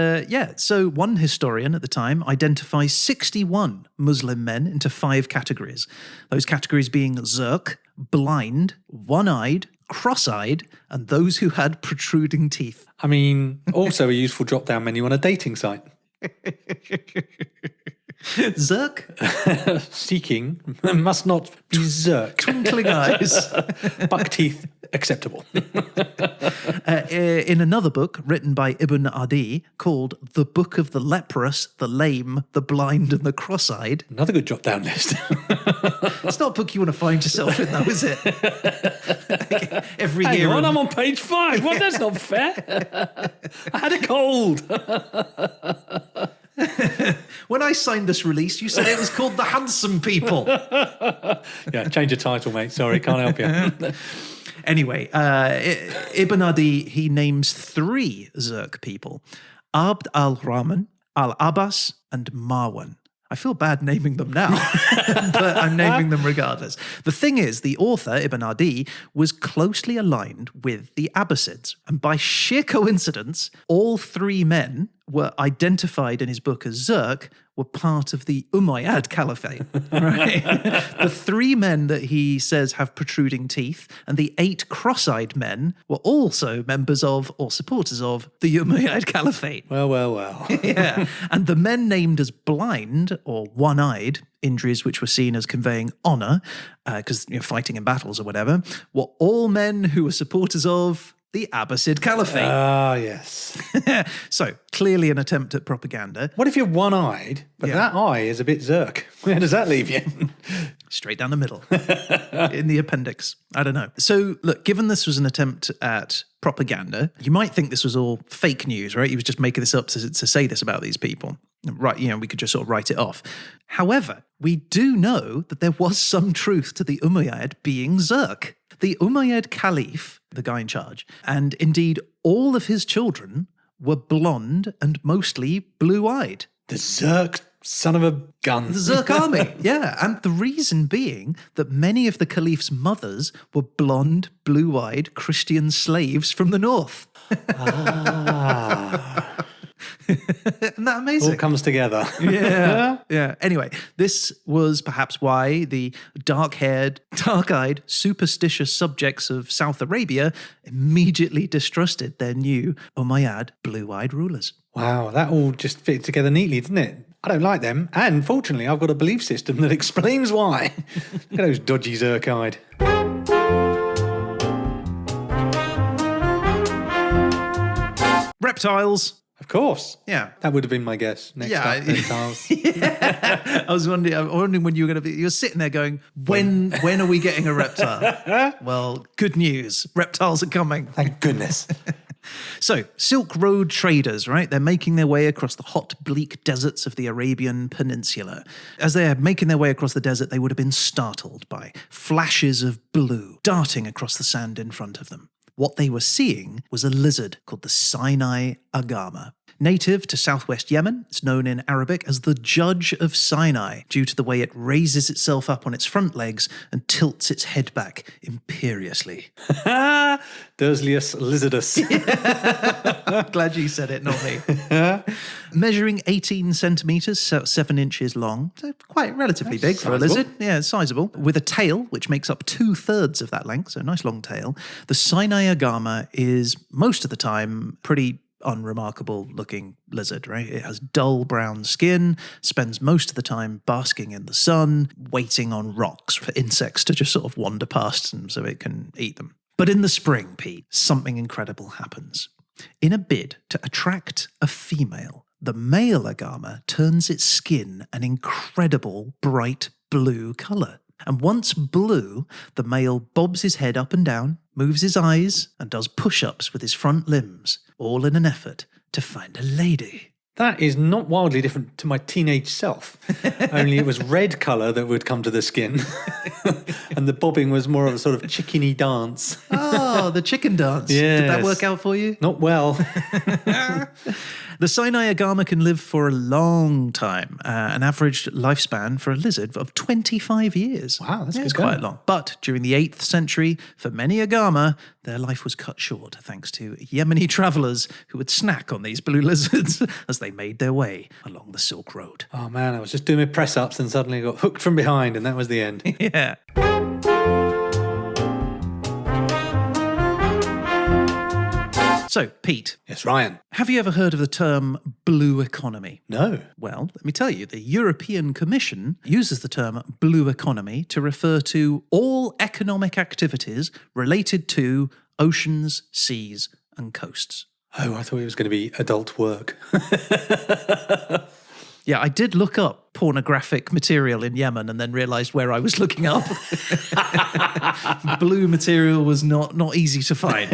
so one historian at the time identifies 61 Muslim men into 5 categories. Those categories being Zirk, blind, one-eyed, cross-eyed, and those who had protruding teeth. I mean, also a useful drop-down menu on a dating site. Zerk? Seeking must not be zerk. Twinkling eyes. Buck teeth, acceptable. In another book written by Ibn Adi called The Book of the Leprous, the Lame, the Blind and the Cross-Eyed. Another good drop-down list. It's not a book you want to find yourself in, though, is it? Every Hang year. on, I'm on page 5. What? That's not fair. I had a cold. When I signed this release, you said it was called The Handsome People. Yeah, change the title, mate. Sorry, can't help you. Anyway, Ibn Adi, he names 3 Zerk people. Abd al-Rahman, al-Abbas, and Marwan. I feel bad naming them now, but I'm naming them regardless. The thing is, the author, Ibn Adi, was closely aligned with the Abbasids. And by sheer coincidence, all 3 men were identified in his book as Zerk were part of the Umayyad Caliphate. Right? The 3 men that he says have protruding teeth and the 8 cross-eyed men were also members of or supporters of the Umayyad Caliphate. Well. Yeah. And the men named as blind or one-eyed, injuries which were seen as conveying honour, because fighting in battles or whatever, were all men who were supporters of the Abbasid Caliphate. Ah, yes. So, clearly an attempt at propaganda. What if you're one-eyed, but that eye is a bit zerk? Where does that leave you? Straight down the middle. In the appendix. I don't know. So, look, given this was an attempt at propaganda, you might think this was all fake news, right? He was just making this up to say this about these people. Right, we could just sort of write it off. However, we do know that there was some truth to the Umayyad being Zerk. The Umayyad Caliph, the guy in charge, and indeed all of his children were blonde and mostly blue-eyed. The Zerk son of a gun. The Zerk army, yeah. And the reason being that many of the Caliph's mothers were blonde, blue-eyed Christian slaves from the north. Isn't that amazing? All comes together. Yeah. Anyway, this was perhaps why the dark-haired, dark-eyed, superstitious subjects of South Arabia immediately distrusted their new Umayyad blue-eyed rulers. Wow, that all just fit together neatly, didn't it? I don't like them, and fortunately I've got a belief system that explains why. Look at those dodgy Zerk-eyed. Reptiles. Of course. Yeah. That would have been my guess. Next up, reptiles. I was wondering when you were going to be, you're sitting there going, when are we getting a reptile? Well, good news. Reptiles are coming. Thank goodness. So, Silk Road traders, right? They're making their way across the hot, bleak deserts of the Arabian Peninsula. As they're making their way across the desert, they would have been startled by flashes of blue darting across the sand in front of them. What they were seeing was a lizard called the Sinai agama. Native to southwest Yemen, it's known in Arabic as the Judge of Sinai due to the way it raises itself up on its front legs and tilts its head back imperiously. Dursleus lizardus. Glad you said it, not me. Measuring 18 centimetres, so 7 inches long. So quite relatively big for a lizard. Yeah, it's sizable. With a tail, which makes up 2/3 of that length, so a nice long tail. The Sinai agama is, most of the time, pretty unremarkable looking lizard, right? It has dull brown skin, spends most of the time basking in the sun, waiting on rocks for insects to just sort of wander past them so it can eat them. But in the spring, Pete, something incredible happens. In a bid to attract a female, the male agama turns its skin an incredible bright blue colour. And once blue, the male bobs his head up and down, moves his eyes, and does push-ups with his front limbs, all in an effort to find a lady. That is not wildly different to my teenage self. Only it was red colour that would come to the skin. And the bobbing was more of a sort of chickeny dance. Oh, the chicken dance. Yes. Did that work out for you? Not well. The Sinai agama can live for a long time, an average lifespan for a lizard of 25 years. Wow, that's It's good quite going. long. But during the 8th century, for many agama, their life was cut short thanks to Yemeni travellers who would snack on these blue lizards as they made their way along the Silk Road. Oh man, I was just doing my press-ups and suddenly got hooked from behind and that was the end. Yeah. So, Pete, Yes, Ryan. have you ever heard of the term blue economy? No. Well, let me tell you, the European Commission uses the term blue economy to refer to all economic activities related to oceans, seas, and coasts. Oh, I thought it was going to be adult work. Yeah, I did look up pornographic material in Yemen and then realised where I was looking up. Blue material was not easy to find.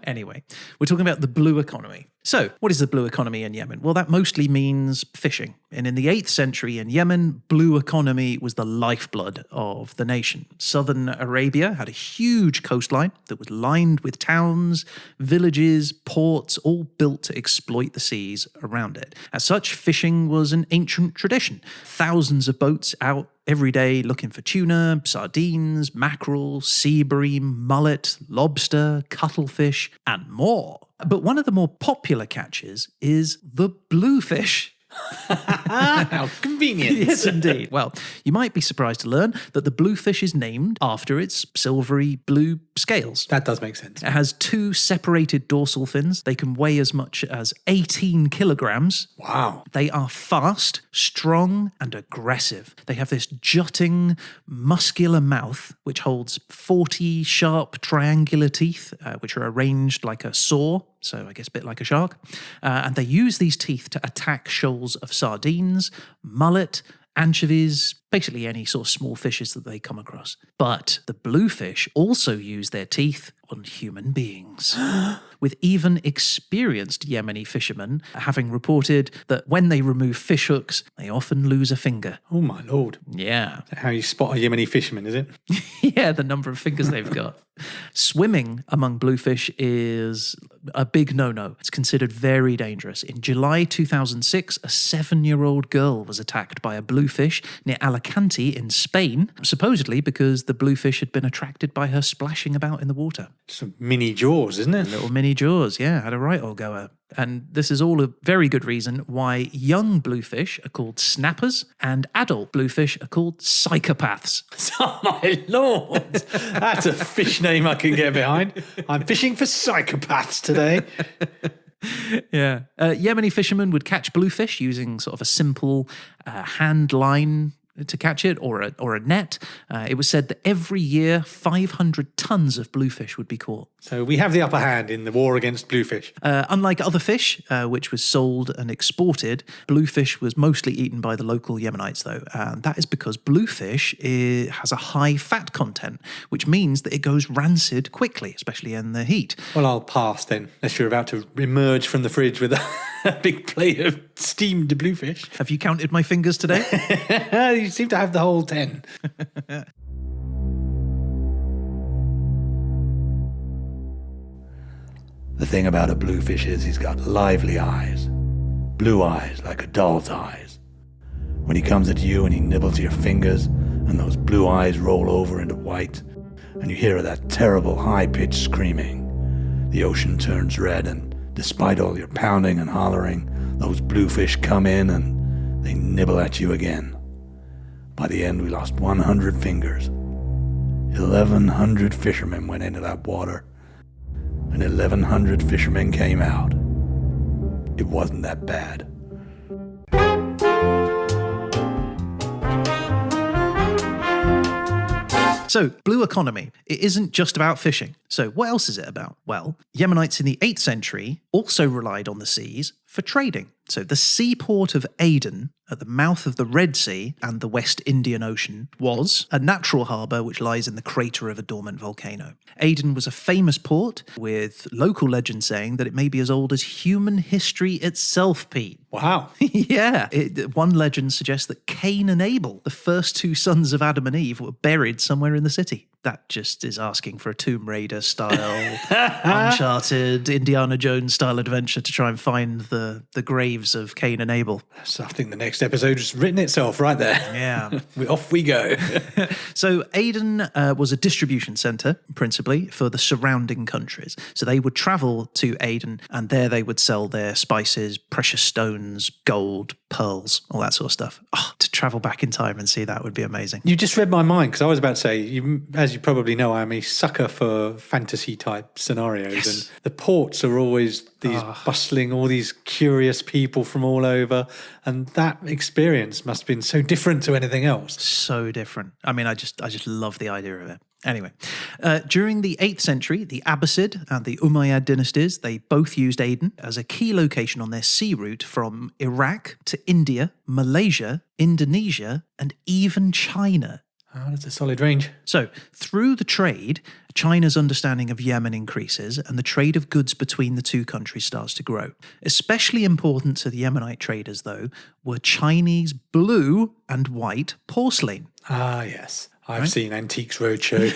Anyway, we're talking about the blue economy. So, what is the blue economy in Yemen? Well, that mostly means fishing. And in the 8th century in Yemen, blue economy was the lifeblood of the nation. Southern Arabia had a huge coastline that was lined with towns, villages, ports, all built to exploit the seas around it. As such, fishing was an ancient tradition. Thousands of boats out every day looking for tuna, sardines, mackerel, sea bream, mullet, lobster, cuttlefish, and more. But one of the more popular catches is the bluefish. How convenient. Yes, indeed. Well, you might be surprised to learn that the bluefish is named after its silvery blue scales. That does make sense. It has 2 separated dorsal fins. They can weigh as much as 18 kilograms. Wow. They are fast, strong, and aggressive. They have this jutting, muscular mouth, which holds 40 sharp triangular teeth, which are arranged like a saw, so I guess a bit like a shark. And they use these teeth to attack shoals of sardines, mullet, anchovies, basically any sort of small fishes that they come across. But the bluefish also use their teeth on human beings, with even experienced Yemeni fishermen having reported that when they remove fish hooks, they often lose a finger. Oh, my Lord. Yeah. How you spot a Yemeni fisherman, is it? Yeah, the number of fingers they've got. Swimming among bluefish is a big no-no. It's considered very dangerous. In July 2006, a 7-year-old girl was attacked by a bluefish near Alicante in Spain, supposedly because the bluefish had been attracted by her splashing about in the water. Some mini jaws, isn't it? Little mini jaws, yeah, had a right old go at. And this is all a very good reason why young bluefish are called snappers and adult bluefish are called psychopaths. Oh, my Lord. That's a fish name I can get behind. I'm fishing for psychopaths today. Yeah. Yemeni fishermen would catch bluefish using sort of a simple hand line to catch it, or a net. It was said that every year 500 tons of bluefish would be caught. So we have the upper hand in the war against bluefish. Unlike other fish, which was sold and exported, bluefish was mostly eaten by the local Yemenites, though. And that is because bluefish has a high fat content, which means that it goes rancid quickly, especially in the heat. Well, I'll pass then, unless you're about to emerge from the fridge with a big plate of steamed bluefish. Have you counted my fingers today? You seem to have the whole 10. The thing about a bluefish is he's got lively eyes. Blue eyes like a doll's eyes. When he comes at you and he nibbles your fingers and those blue eyes roll over into white and you hear that terrible high-pitched screaming, the ocean turns red and despite all your pounding and hollering, those bluefish come in and they nibble at you again. By the end, we lost 100 fingers. 1,100 fishermen went into that water, and 1,100 fishermen came out. It wasn't that bad. So, blue economy, it isn't just about fishing. So, what else is it about? Well, Yemenites in the 8th century also relied on the seas for trading. So, the seaport of Aden, at the mouth of the Red Sea and the West Indian Ocean, was a natural harbour which lies in the crater of a dormant volcano. Aden was a famous port, with local legends saying that it may be as old as human history itself, Pete. Wow. Yeah. One legend suggests that Cain and Abel, the first 2 sons of Adam and Eve, were buried somewhere in the city. That just is asking for a Tomb Raider style, Uncharted, Indiana Jones style adventure to try and find the graves of Cain and Abel. So I think the next episode has written itself right there. Yeah. Off we go. So Aden was a distribution centre, principally, for the surrounding countries. So they would travel to Aden and there they would sell their spices, precious stones, gold, pearls, all that sort of stuff. Oh, to travel back in time and see that would be amazing. You just read my mind because I was about to say, as as you probably know, I'm a sucker for fantasy type scenarios. And the ports are always these bustling, all these curious people from all over. And that experience must have been so different to anything else. So different. I mean, I just love the idea of it. Anyway, during the 8th century, the Abbasid and the Umayyad dynasties, they both used Aden as a key location on their sea route from Iraq to India, Malaysia, Indonesia, and even China. Oh, that's a solid range. So, through the trade, China's understanding of Yemen increases and the trade of goods between the two countries starts to grow. Especially important to the Yemenite traders, though, were Chinese blue and white porcelain. Ah, yes. I've seen Antiques Roadshow.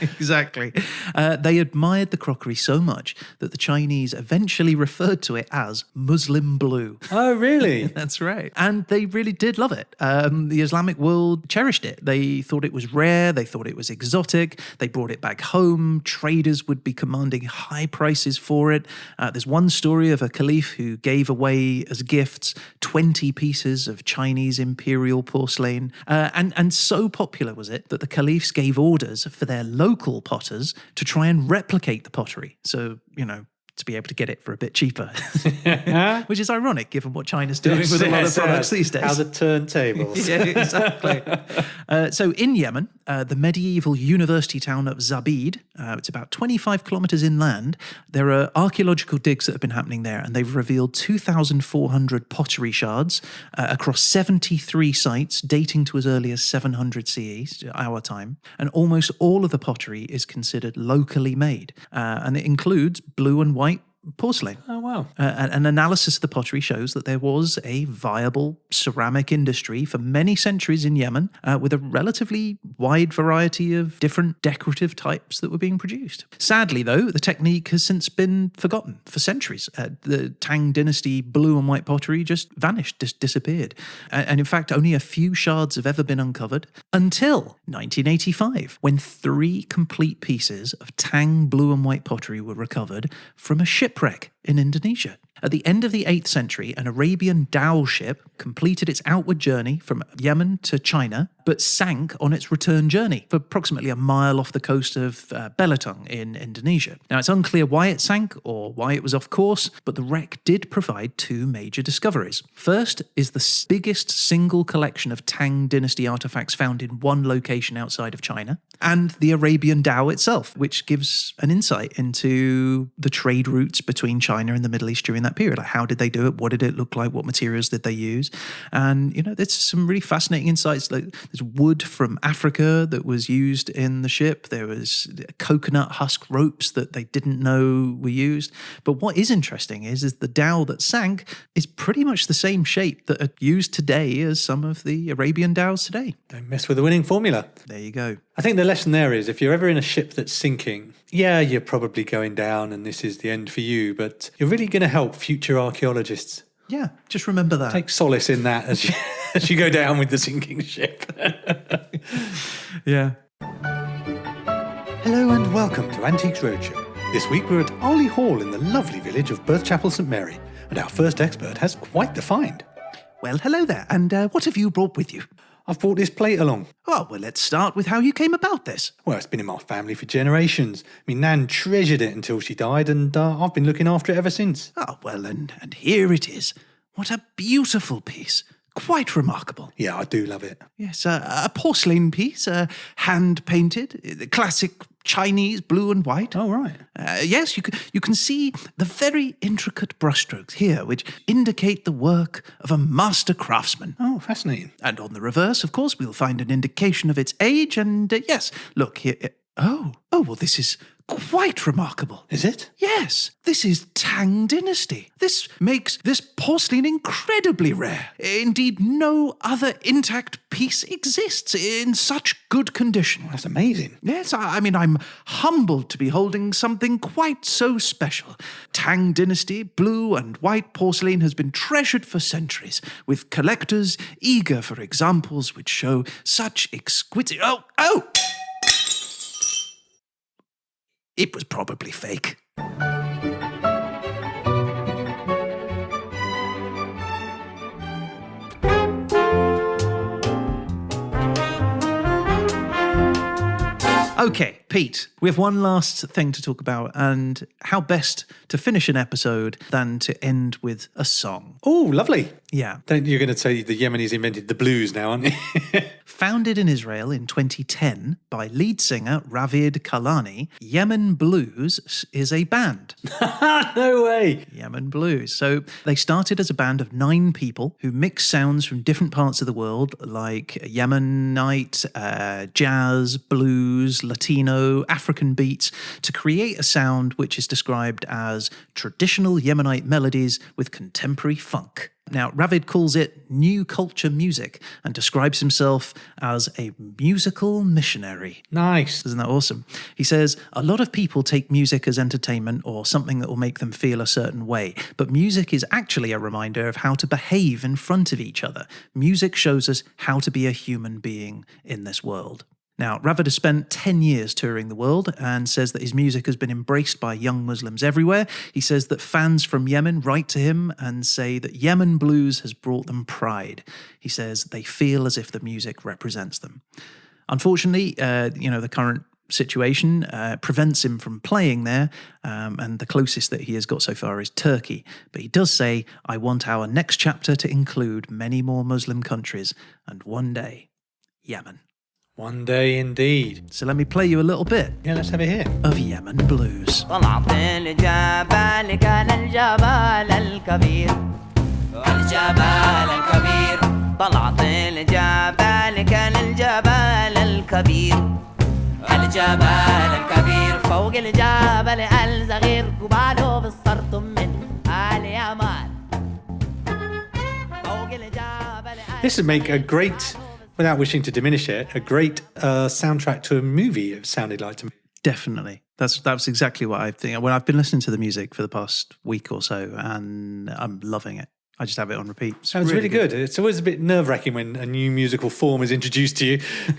Exactly. They admired the crockery so much that the Chinese eventually referred to it as Muslim blue. Oh, really? That's right. And they really did love it. The Islamic world cherished it. They thought it was rare. They thought it was exotic. They brought it back home. Traders would be commanding high prices for it. There's one story of a caliph who gave away as gifts 20 pieces of Chinese imperial porcelain. And so popular was it that the caliphs gave orders for their local potters to try and replicate the pottery. So, to be able to get it for a bit cheaper. Which is ironic given what China's doing with a lot of products these days. How the turntables. Yeah, exactly. So in Yemen, the medieval university town of Zabid, it's about 25 kilometres inland, there are archaeological digs that have been happening there, and they've revealed 2,400 pottery shards across 73 sites dating to as early as 700 CE, our time, and almost all of the pottery is considered locally made, and it includes blue and white porcelain. Oh, wow. An analysis of the pottery shows that there was a viable ceramic industry for many centuries in Yemen with a relatively wide variety of different decorative types that were being produced. Sadly, though, the technique has since been forgotten for centuries. The Tang dynasty blue and white pottery just vanished, disappeared. And in fact, only a few shards have ever been uncovered until 1985, when 3 complete pieces of Tang blue and white pottery were recovered from a shipwreck in Indonesia. At the end of the 8th century, an Arabian dhow ship completed its outward journey from Yemen to China, but sank on its return journey for approximately a mile off the coast of Belitung in Indonesia. Now, it's unclear why it sank or why it was off course, but the wreck did provide 2 major discoveries. First is the biggest single collection of Tang dynasty artifacts found in one location outside of China, and the Arabian dhow itself, which gives an insight into the trade routes between China and the Middle East during that period. Like, how did they do it? What did it look like? What materials did they use? And, there's some really fascinating insights. Like, there's wood from Africa that was used in the ship. There was coconut husk ropes that they didn't know were used. But what is interesting is the dhow that sank is pretty much the same shape that are used today as some of the Arabian dhows today. Don't mess with the winning formula. There you go. I think the lesson there is, if you're ever in a ship that's sinking, yeah, you're probably going down and this is the end for you, but you're really going to help future archaeologists. Yeah, just remember that. Take solace in that as you go down with the sinking ship. Yeah. Hello and welcome to Antiques Roadshow. This week we're at Arley Hall in the lovely village of Birthchapel St Mary, and our first expert has quite the find. Well, hello there, and what have you brought with you? I've brought this plate along. Oh, well, let's start with how you came about this. Well, it's been in my family for generations. My Nan treasured it until she died, and I've been looking after it ever since. Oh, well, and here it is. What a beautiful piece. Quite remarkable. Yeah, I do love it. Yes, a porcelain piece, hand-painted, classic Chinese blue and white. Oh, right. Yes, you can see the very intricate brushstrokes here, which indicate the work of a master craftsman. Oh, fascinating. And on the reverse, of course, we'll find an indication of its age, and yes, look here. Oh, well, this is quite remarkable. Is it? Yes, this is Tang Dynasty. This makes this porcelain incredibly rare. Indeed, no other intact piece exists in such good condition. That's amazing. Yes, I mean, I'm humbled to be holding something quite so special. Tang Dynasty blue and white porcelain has been treasured for centuries, with collectors eager for examples which show such exquisite... Oh! It was probably fake. Okay, Pete, we have one last thing to talk about, and how best to finish an episode than to end with a song. Oh, lovely. Yeah. You're going to say the Yemenis invented the blues now, aren't you? Founded in Israel in 2010 by lead singer Ravid Kalani, Yemeni Blues is a band. No way. Yemeni Blues. So they started as a band of 9 people who mix sounds from different parts of the world, like Yemenite, jazz, blues, Latino, African beats, to create a sound which is described as traditional Yemenite melodies with contemporary funk. Now, Ravid calls it new culture music and describes himself as a musical missionary. Nice. Isn't that awesome? He says, a lot of people take music as entertainment or something that will make them feel a certain way, but music is actually a reminder of how to behave in front of each other. Music shows us how to be a human being in this world. Now, Ravid has spent 10 years touring the world and says that his music has been embraced by young Muslims everywhere. He says that fans from Yemen write to him and say that Yemeni Blues has brought them pride. He says they feel as if the music represents them. Unfortunately, the current situation prevents him from playing there, and the closest that he has got so far is Turkey. But he does say, I want our next chapter to include many more Muslim countries, and one day, Yemen. One day indeed. So let me play you a little bit. Yeah, let's have it here. Of Yemeni Blues. طلعت الجبل كان الجبل الكبير الجبل الكبير طلعت الجبل كان الجبل الكبير الجبل الكبير فوق الجبل الصغير جباله بالصرط من اليمن فوق الجبل. This would make a great, without wishing to diminish it, a great soundtrack to a movie, it sounded like to me. Definitely. That's exactly what I think. When I've been listening to the music for the past week or so, and I'm loving it. I just have it on repeat. That was really good. It's always a bit nerve-wracking when a new musical form is introduced to you.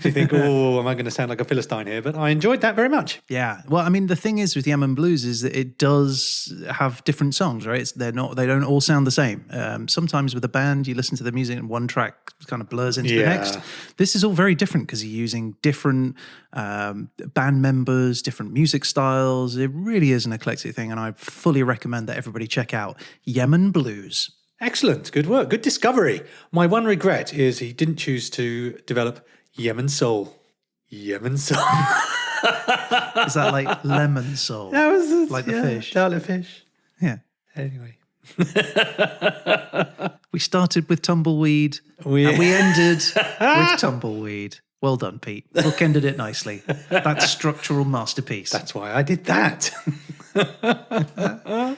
You think, oh, am I going to sound like a Philistine here? But I enjoyed that very much. Yeah. Well, I mean, the thing is with Yemeni Blues is that it does have different songs, right? They don't all sound the same. Sometimes with a band, you listen to the music and one track kind of blurs into the next. This is all very different because you're using different band members, different music styles. It really is an eclectic thing, and I fully recommend that everybody check out Yemeni Blues. Excellent. Good work. Good discovery. My one regret is he didn't choose to develop Yemen Soul. Yemen Soul. Is that like lemon soul? That was like the fish. Like fish. Yeah. Anyway. We started with Tumbleweed and we ended with Tumbleweed. Well done, Pete. Bookended it nicely. That's structural masterpiece. That's why I did that.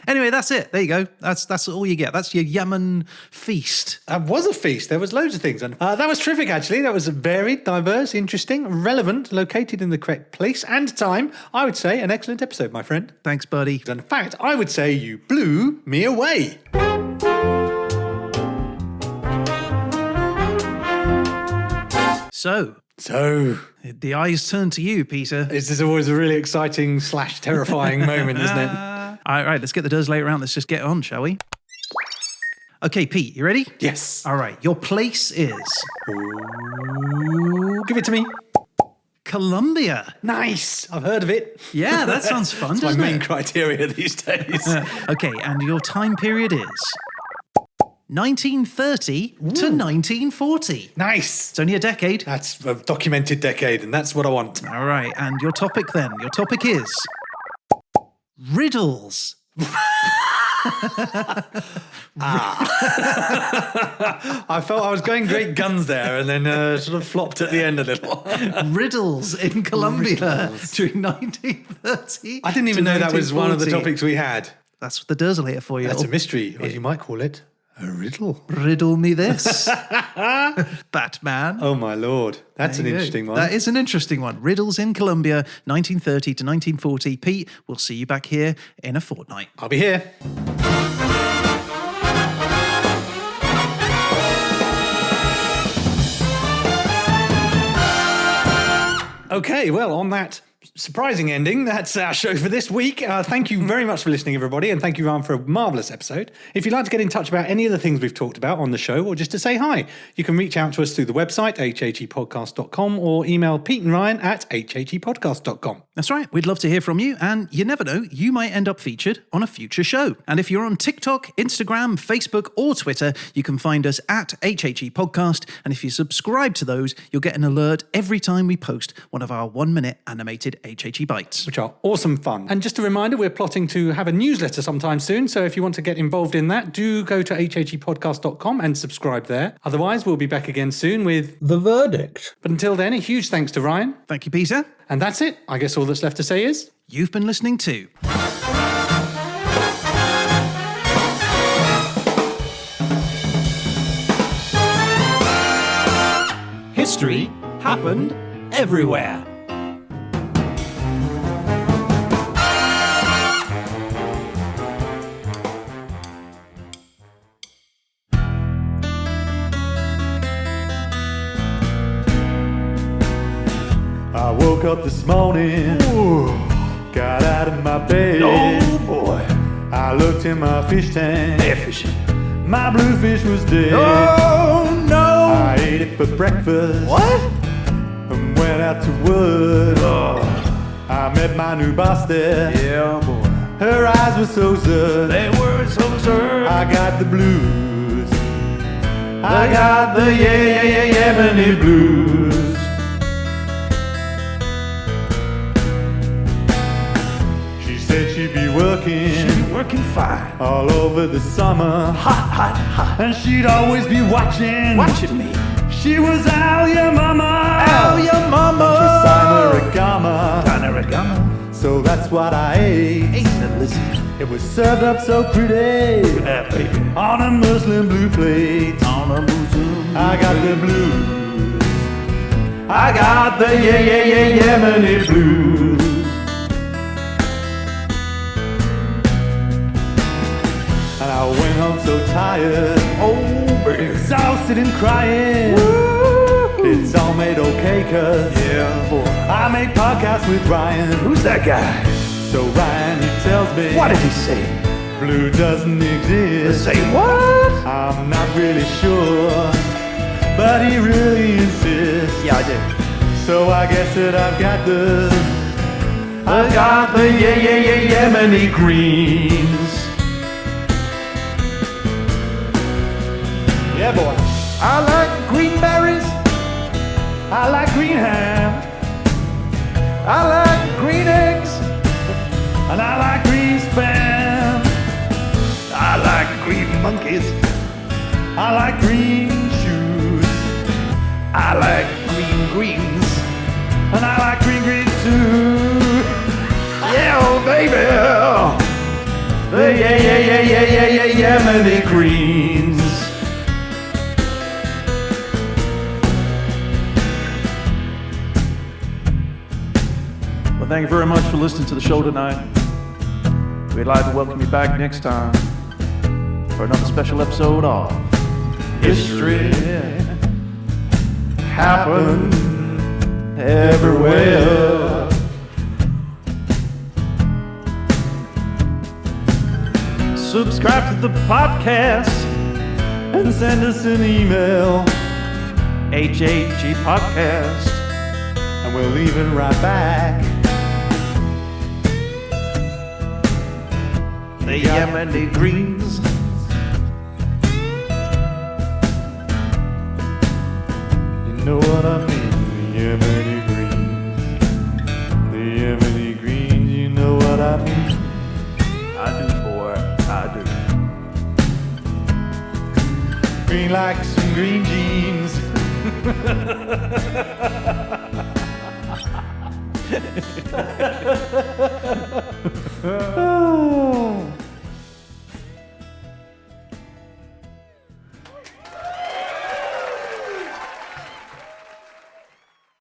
Anyway, that's it. There you go. That's all you get. That's your Yemen feast. That was a feast. There was loads of things. And that was terrific, actually. That was varied, diverse, interesting, relevant, located in the correct place and time. I would say an excellent episode, my friend. Thanks, buddy. In fact, I would say you blew me away. So, the eyes turn to you, Peter. This is always a really exciting / terrifying moment, isn't it? All right, let's get the Dursley around. Let's just get on, shall we? Okay, Pete, you ready? Yes. All right, your place is... Ooh, give it to me. Colombia. Nice. I've heard of it. Yeah, that sounds fun, It's my doesn't main it? criteria these days. Okay, and your time period is... 1930 to 1940. Nice. It's only a decade. That's a documented decade, and that's what I want. All right, and your topic then? Your topic is... riddles. I felt I was going great guns there, and then sort of flopped at the end a little. Riddles in Colombia during 1930. I didn't even know that was one of the 1940. topics we had. That's the Durslater for you. That's a mystery, or you might call it a riddle. Riddle me this. Batman. Oh, my Lord. That's an interesting one. That is an interesting one. Riddles in Colombia, 1930 to 1940. Pete, we'll see you back here in a fortnight. I'll be here. Okay, well, on that surprising ending. That's our show for this week. Thank you very much for listening, everybody, and thank you, Ryan, for a marvellous episode. If you'd like to get in touch about any of the things we've talked about on the show, or just to say hi, you can reach out to us through the website, hhepodcast.com, or email Pete and Ryan at hhepodcast.com. That's right. We'd love to hear from you, and you never know, you might end up featured on a future show. And if you're on TikTok, Instagram, Facebook, or Twitter, you can find us at HHE Podcast, and if you subscribe to those, you'll get an alert every time we post one of our 1-minute animated HHE bites, which are awesome fun. And just a reminder, we're plotting to have a newsletter sometime soon, so if you want to get involved in that, do go to hhepodcast.com and subscribe there. Otherwise, we'll be back again soon with The Verdict. But until then, a huge thanks to Ryan. Thank you, Peter. And that's it. I guess all that's left to say is... You've been listening to... History happened everywhere. I woke up this morning, got out of my bed. Oh boy. I looked in my fish tank. They're fishing. My bluefish was dead. Oh no. I ate it for breakfast. What? And went out to work. Oh. I met my new boss there. Yeah, boy. Her eyes were so sad. They were so served. I got the blues. I got the Yemeni Blues. She said she'd be working. Working fine. All over the summer. Hot, hot, hot. And she'd always be watching. Watching me. She was Al your mama. Al your mama. Panorama. So that's what I ate. Ain't the lizzie. It was served up so pretty. Baby. On a Muslim blue plate. On a Muslim. I got the blues. I got the Yemeni Blues. And I went home so tired. Oh, baby. Exhausted and crying. Woo-hoo. It's all made okay, cause yeah, boy. I make podcasts with Ryan. Who's that guy? So Ryan, he tells me, What did he say? blue doesn't exist. Say what? I'm not really sure, but he really insists. Yeah, I do. So I guess that I've got the Yemeni greens. Yeah, boy. I like green berries. I like green ham, I like green eggs. and I like green spam. I like green monkeys. I like green shoes, I like green greens. and I like green greens too. Yeah, oh, baby. The Yemeni greens. Well, thank you very much for listening to the show tonight. We'd like to welcome you back next time for another special episode of History happened everywhere. Subscribe to the podcast. And send us an email, HHE Podcast. and we'll leave it right back. The Yemeni greens. You know what I mean? The Yemeni greens. The Yemeni greens, you know what I mean? I do, boy. I do. Green like some green jeans.